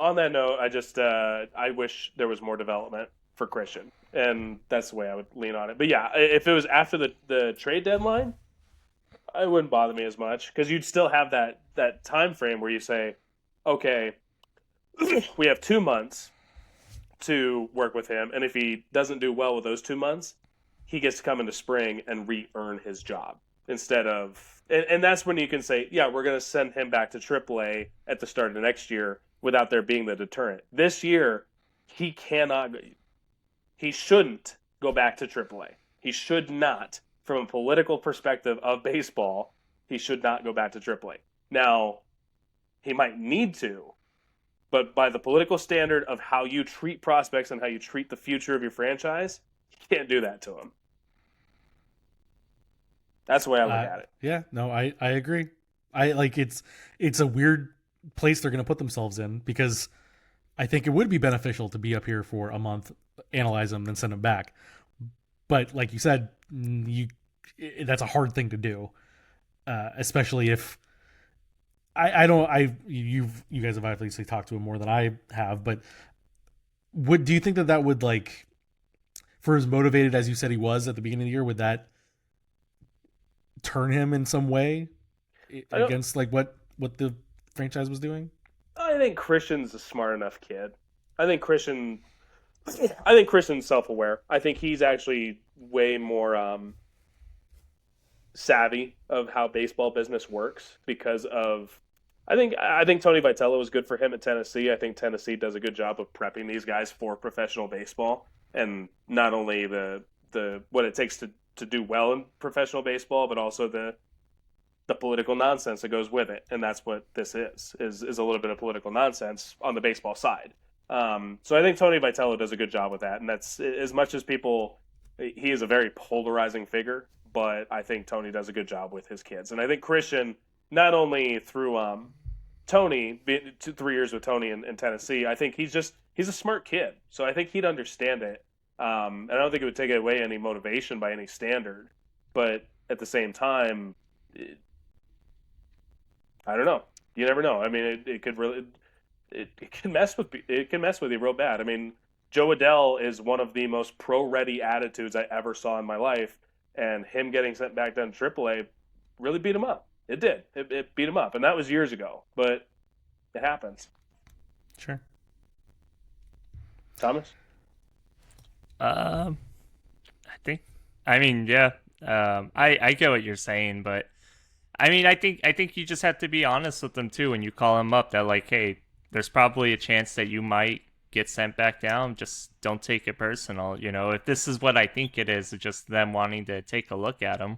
On that note, I just I wish there was more development for Christian, and that's the way I would lean on it. But yeah, if it was after the trade deadline, it wouldn't bother me as much because you'd still have that time frame where you say, okay, we have 2 months to work with him, and if he doesn't do well with those 2 months, he gets to come into spring and re-earn his job instead of, and that's when you can say, yeah, we're going to send him back to AAA at the start of the next year without there being the deterrent. This year, he shouldn't go back to AAA. He should not, from a political perspective of baseball, he should not go back to AAA. Now, he might need to, but by the political standard of how you treat prospects and how you treat the future of your franchise, you can't do that to him. That's the way I look at it. Yeah, no, I agree. I like it's a weird place they're going to put themselves in because I think it would be beneficial to be up here for a month, analyze them, then send them back. But like you said, that's a hard thing to do, especially if you guys have obviously talked to him more than I have, but do you think that would, like, for as motivated as you said he was at the beginning of the year, would that turn him in some way against like what the franchise was doing? I think Christian's a smart enough kid. I think Christian's self-aware. I think he's actually way more savvy of how baseball business works because of. I think Tony Vitello was good for him at Tennessee. I think Tennessee does a good job of prepping these guys for professional baseball, and not only the what it takes to do well in professional baseball, but also the political nonsense that goes with it. And that's what this is a little bit of political nonsense on the baseball side. So I think Tony Vitello does a good job with that. And that's, as much as he is a very polarizing figure, but I think Tony does a good job with his kids. And I think Christian, not only through Tony, 3 years with Tony in Tennessee, I think he's a smart kid. So I think he'd understand it. And I don't think it would take away any motivation by any standard. But at the same time, I don't know. You never know. I mean, it could really, it can mess with you real bad. I mean, Joe Adell is one of the most pro-ready attitudes I ever saw in my life, and him getting sent back down to AAA really beat him up. It did. It beat him up, and that was years ago. But it happens. Sure. Thomas? I think. I mean, yeah. I get what you're saying, but I mean, I think you just have to be honest with them too when you call them up. That like, hey, there's probably a chance that you might get sent back down. Just don't take it personal. You know, if this is what I think it is, just them wanting to take a look at them.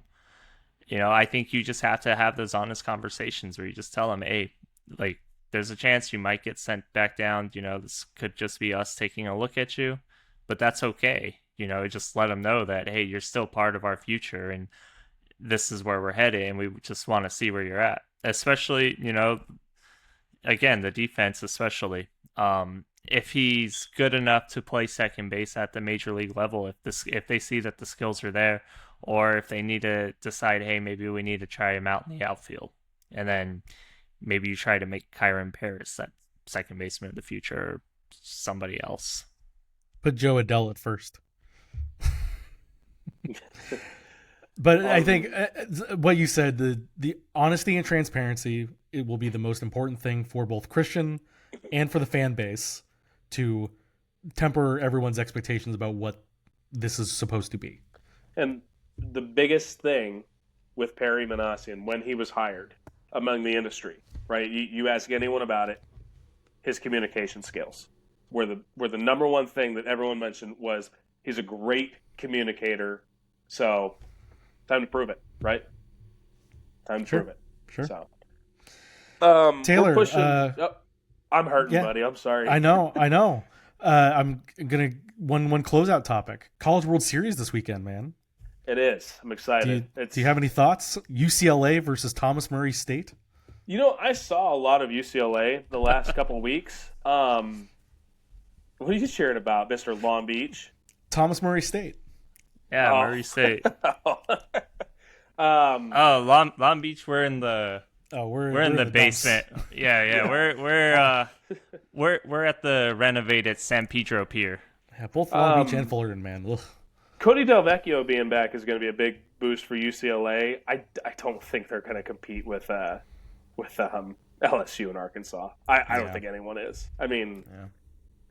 You know, I think you just have to have those honest conversations where you just tell them, hey, like, there's a chance you might get sent back down. You know, this could just be us taking a look at you, but that's okay. You know, just let them know that, hey, you're still part of our future and this is where we're headed, and we just want to see where you're at. Especially, you know, again, the defense especially. If he's good enough to play second base at the major league level, if they see that the skills are there, or if they need to decide, hey, maybe we need to try him out in the outfield, and then maybe you try to make Kyron Paris that second baseman of the future, or somebody else. Put Joe Adell at first. But I think what you said, the honesty and transparency, it will be the most important thing for both Christian and for the fan base to temper everyone's expectations about what this is supposed to be. And the biggest thing with Perry Manassian when he was hired among the industry, right? You ask anyone about it, his communication skills were the number one thing that everyone mentioned was he's a great communicator. So time to prove it, right? Time to prove it. Sure. So, Taylor, I'm hurting, yeah, buddy. I'm sorry. I know. I'm gonna one closeout topic. College World Series this weekend, man. It is. I'm excited. Do you have any thoughts? UCLA versus Thomas Murray State. You know, I saw a lot of UCLA the last couple of weeks. What are you cheering about, Mr. Long Beach? Thomas Murray State. Yeah, Murray State. Long Beach. We're in the. Oh, we're in the basement. Yeah. We're at the renovated San Pedro Pier. Yeah, both Long Beach and Fullerton, man. Ugh. Cody Del Vecchio being back is going to be a big boost for UCLA. I don't think they're going to compete with LSU and Arkansas. I don't think anyone is. I mean,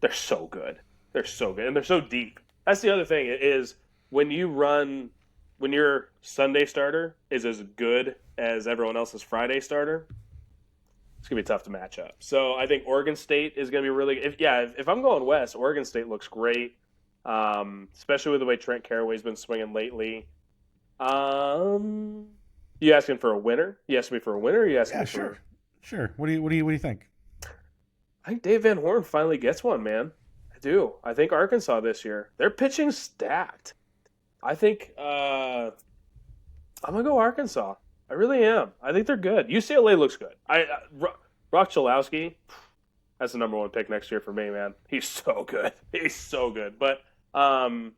they're so good. They're so good, and they're so deep. That's the other thing is when your Sunday starter is as good as everyone else's Friday starter, it's going to be tough to match up. So I think Oregon State is going to be really – if I'm going west, Oregon State looks great, especially with the way Trent Carraway's been swinging lately. You asking for a winner? You asking me for a winner, or you asking me for – Sure. What do you think? I think Dave Van Horn finally gets one, man. I do. I think Arkansas this year, their pitching's stacked. I think I'm going to go Arkansas. I really am. I think they're good. UCLA looks good. Rock Chalowski, That's the number one pick next year for me, man. He's so good. He's so good. But I think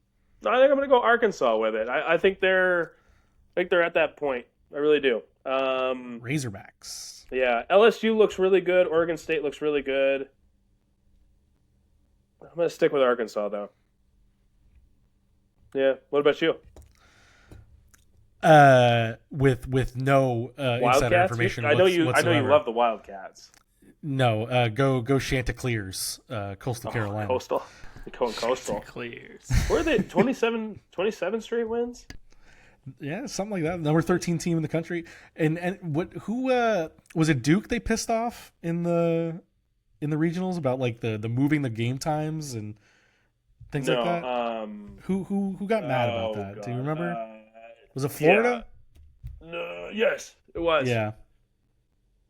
I'm going to go Arkansas with it. I think they're at that point. I really do. Razorbacks. Yeah, LSU looks really good. Oregon State looks really good. I'm going to stick with Arkansas, though. Yeah. What about you? With no insider Wildcats? information. I know you whatsoever. love the Wildcats. No, go Chanticleers, Coastal Carolina. Coastal. They're going Coastal. Clears. Where are they? 27 straight wins? Yeah, something like that. Number 13 team in the country. And who was it? Duke they pissed off in the regionals about like the moving the game times and things like that. Who got mad about that? God. Do you remember? Was it Florida? Yeah. No, yes, it was. Yeah.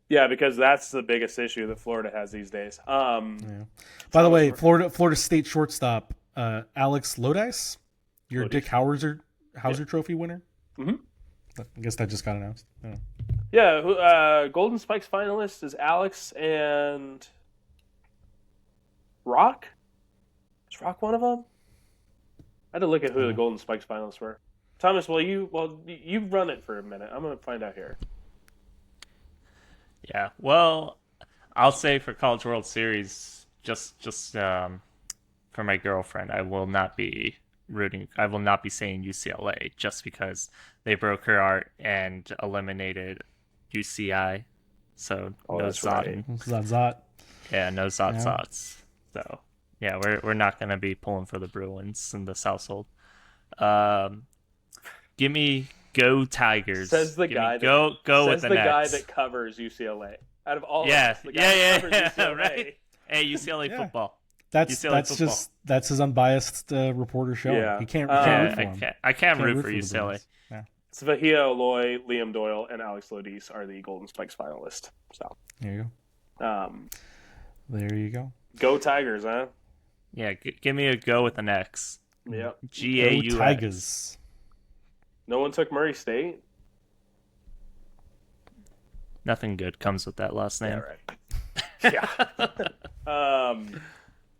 Yeah, because that's the biggest issue that Florida has these days. Yeah. By the way, Florida State shortstop Alex Lodice, your Dick Hauser Trophy winner. Mm-hmm. I guess that just got announced. Yeah, Golden Spikes finalist is Alex and Rock. Is Rock one of them? I had to look at who the Golden Spikes finalists were. Thomas, you run it for a minute. I'm going to find out here. Yeah, well, I'll say for College World Series, just for my girlfriend, I will not be saying UCLA just because they broke her heart and eliminated UCI. So no Zot. Zot. Yeah, no Zots. So yeah, we're not gonna be pulling for the Bruins in this household. Give me Go Tigers. Says the guy go with the guy Nets. that covers UCLA. Out of all of us, the guy that covers UCLA. Right. Hey, UCLA football. That's football. That's his unbiased reporter show. Yeah. He can't root for him. I can't root for the UCLA. Bruins. Yeah. Svahia Aloy, Liam Doyle, and Alex Lodice are the Golden Spikes finalists. So There you go. There you go. Go Tigers, huh? Yeah, give me a go with an X. Yep. GAUS. Go Tigers. No one took Murray State? Nothing good comes with that last name. Yeah, right. Yeah.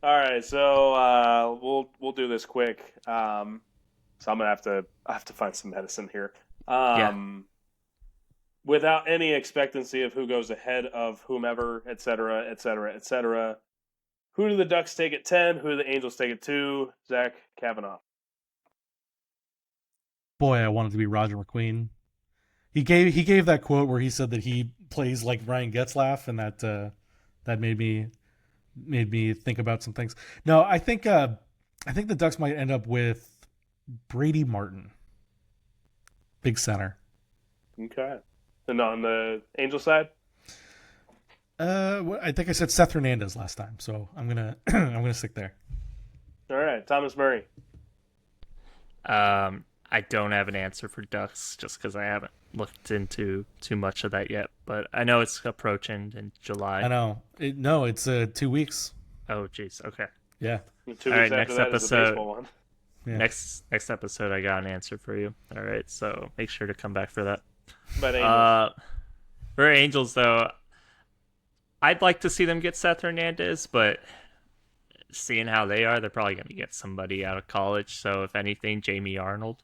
All right, so we'll do this quick. So I'm gonna have to find some medicine here. Without any expectancy of who goes ahead of whomever, et cetera, et cetera, et cetera. Who do the Ducks take at 10? Who do the Angels take at 2? Zach Kavanaugh. Boy, I wanted to be Roger McQueen. He gave that quote where he said that he plays like Ryan Getzlaff, and that made me think about some things. No, I think the Ducks might end up with Brady Martin, big center. Okay. And on the Angel side? I think I said Seth Hernandez last time, so I'm gonna stick there. All right, Thomas Murray. I don't have an answer for Ducks just because I haven't looked into too much of that yet, but I know it's approaching in July. I know. It's 2 weeks. Oh, jeez. Okay. Yeah. 2 weeks All right, after next that is the episode. baseball one. Yeah. Next episode, I got an answer for you. All right, so make sure to come back for that. But Angels. For Angels, though, I'd like to see them get Seth Hernandez, but seeing how they are, they're probably going to get somebody out of college. So if anything, Jamie Arnold.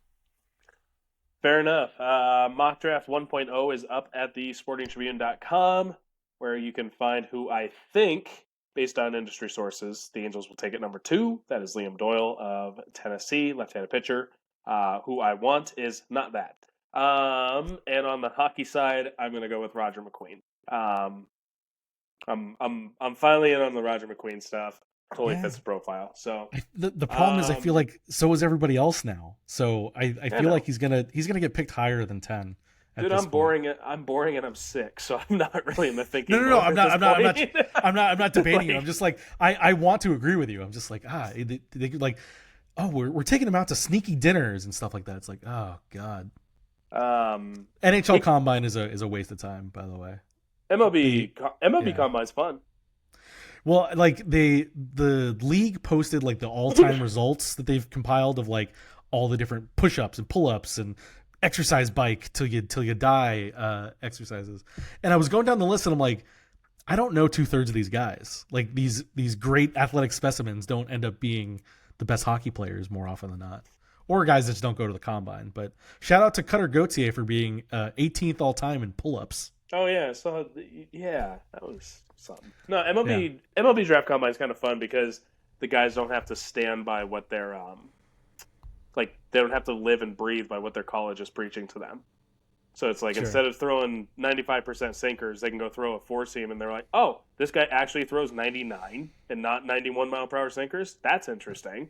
Fair enough. Mock Draft 1.0 is up at the sportingtribune.com, where you can find who I think, based on industry sources, the Angels will take at number 2. That is Liam Doyle of Tennessee, left-handed pitcher. Who I want is not that. And on the hockey side, I'm going to go with Roger McQueen. I'm finally in on the Roger McQueen stuff. Totally fits the profile. So the problem is I feel like so is everybody else now. So I feel like he's gonna get picked higher than 10. Dude, I'm boring. I'm boring and I'm sick, so I'm not really in the thinking. No. I'm not debating Like- it. I'm just like I want to agree with you. I'm just like they like, oh, we're taking them out to sneaky dinners and stuff like that. It's like, oh god. NHL Combine is a waste of time, by the way. MLB Combine's fun. Well, like the league posted like the all-time results that they've compiled of like all the different push-ups and pull-ups and exercise bike till you die exercises. And I was going down the list and I'm like, I don't know 2/3 of these guys. Like these great athletic specimens don't end up being the best hockey players more often than not, or guys that just don't go to the combine. But shout out to Cutter Gauthier for being 18th all time in pull-ups. Oh yeah, so yeah, that was something. No, MLB draft combine is kind of fun because the guys don't have to stand by what their like they don't have to live and breathe by what their college is preaching to them. So it's like Sure. instead of throwing 95% sinkers, they can go throw a four seam, and they're like, oh, this guy actually throws 99 and not 91 mile per hour sinkers. That's interesting.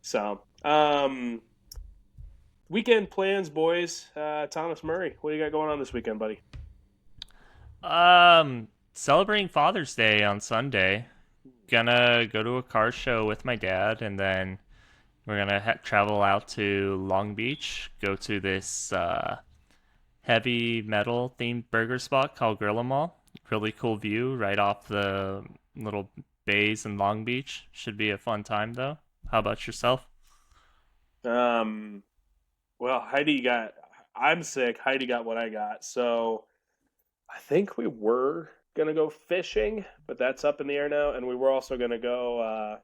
So, weekend plans, boys. Thomas Murray, what do you got going on this weekend, buddy? Celebrating Father's Day on Sunday. Gonna go to a car show with my dad, and then we're gonna travel out to Long Beach, go to this heavy metal themed burger spot called Gorilla Mall. Really cool view right off the little bays in Long Beach. Should be a fun time though. How about yourself? Well, Heidi got. I'm sick. Heidi got what I got. So I think we were gonna go fishing, but that's up in the air now. And we were also gonna go.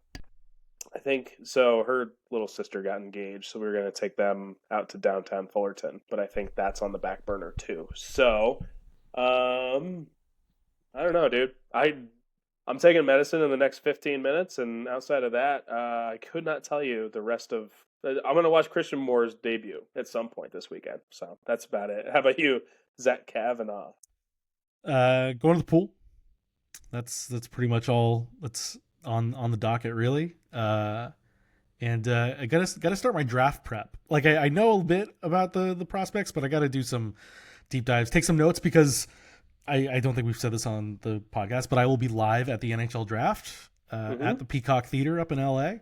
I think so. Her little sister got engaged, so we were gonna take them out to downtown Fullerton. But I think that's on the back burner too. So, I don't know, dude. I'm taking medicine in the next 15 minutes, and outside of that, I could not tell you the rest of. I'm gonna watch Christian Moore's debut at some point this weekend. So that's about it. How about you, Zach Kavanaugh? Going to the pool. That's pretty much all that's on the docket, really. And I gotta start my draft prep. Like I know a bit about the prospects, but I gotta do some deep dives, take some notes because I don't think we've said this on the podcast, but I will be live at the NHL draft at the Peacock Theater up in LA,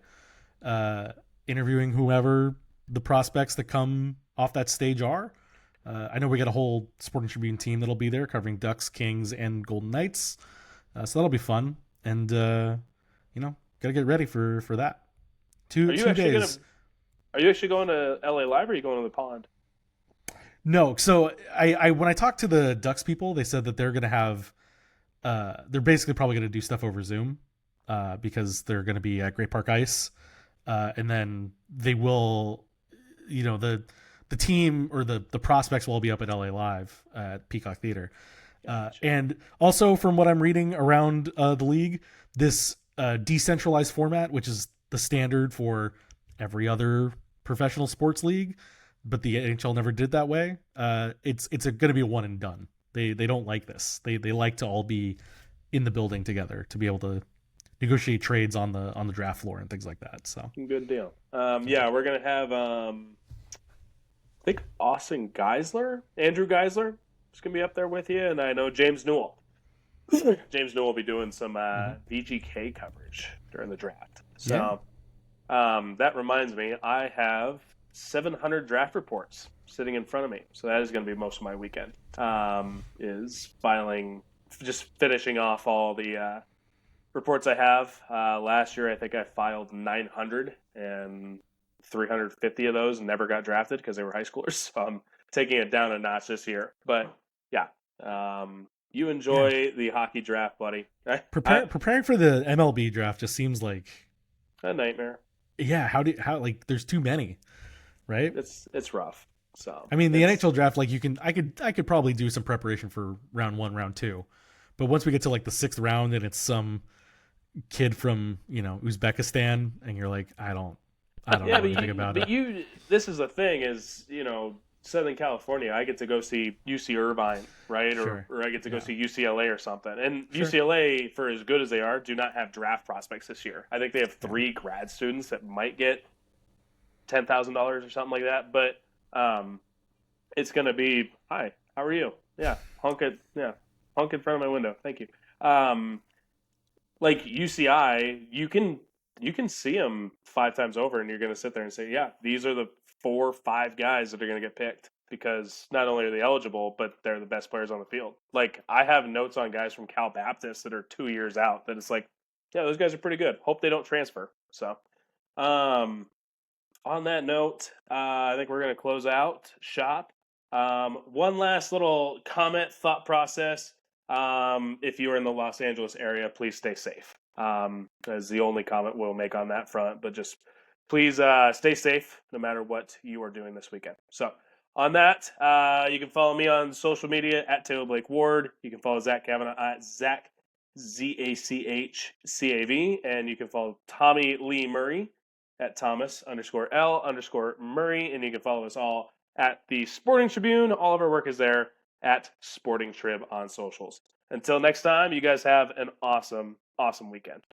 interviewing whoever the prospects that come off that stage are. I know we got a whole Sporting Tribune team that'll be there covering Ducks, Kings, and Golden Knights, so that'll be fun. And gotta get ready for that. Two days. Are you actually going to LA Live, or are you going to the pond? No, so I when I talked to the Ducks people, they said that they're gonna have, they're basically probably gonna do stuff over Zoom, because they're gonna be at Great Park Ice, and then they will, the team or the prospects will all be up at LA Live at Peacock Theater, and also from what I'm reading around the league, this decentralized format, which is the standard for every other professional sports league, but the NHL never did that way. It's going to be a one and done. They don't like this. They like to all be in the building together to be able to negotiate trades on the draft floor and things like that. So good deal. Yeah, we're gonna have I think Andrew Geisler is gonna be up there with you, and I know James Newell. James Newell will be doing some VGK coverage during the draft. So that reminds me, I have 700 draft reports sitting in front of me. So that is going to be most of my weekend. Is finishing off all the reports I have. Last year, I think I filed 900, and 350 of those never got drafted because they were high schoolers. So I'm taking it down a notch this year. But yeah, you enjoy the hockey draft, buddy. Preparing for the MLB draft just seems like a nightmare. Yeah, there's too many, right? It's rough. So I mean, the NHL draft, like I could probably do some preparation for round 1, round 2, but once we get to like the 6th round and it's some kid from Uzbekistan, and you're like, I don't know anything about it. This is the thing is Southern California, I get to go see UC Irvine, right? Sure. Or I get to go see UCLA or something. And Sure. UCLA, for as good as they are, do not have draft prospects this year. I think they have 3 grad students that might get $10,000 or something like that. But it's going to be, hi, how are you? Yeah, honk in front of my window. Thank you. Like UCI, you can see them 5 times over, and you're going to sit there and say, yeah, these are the 4 or 5 guys that are going to get picked, because not only are they eligible, but they're the best players on the field. Like, I have notes on guys from Cal Baptist that are 2 years out that it's like, yeah, those guys are pretty good. Hope they don't transfer. So, on that note, I think we're going to close out shop. One last little comment, thought process. If you are in the Los Angeles area, please stay safe. Is the only comment we'll make on that front. But just please stay safe no matter what you are doing this weekend. So on that, you can follow me on social media at Taylor Blake Ward. You can follow Zach Kavanaugh at Zach ZACHCAV, and you can follow Tommy Lee Murray at Thomas_L_Murray, and you can follow us all at the Sporting Tribune. All of our work is there at Sporting Trib on socials. Until next time, you guys have an awesome weekend.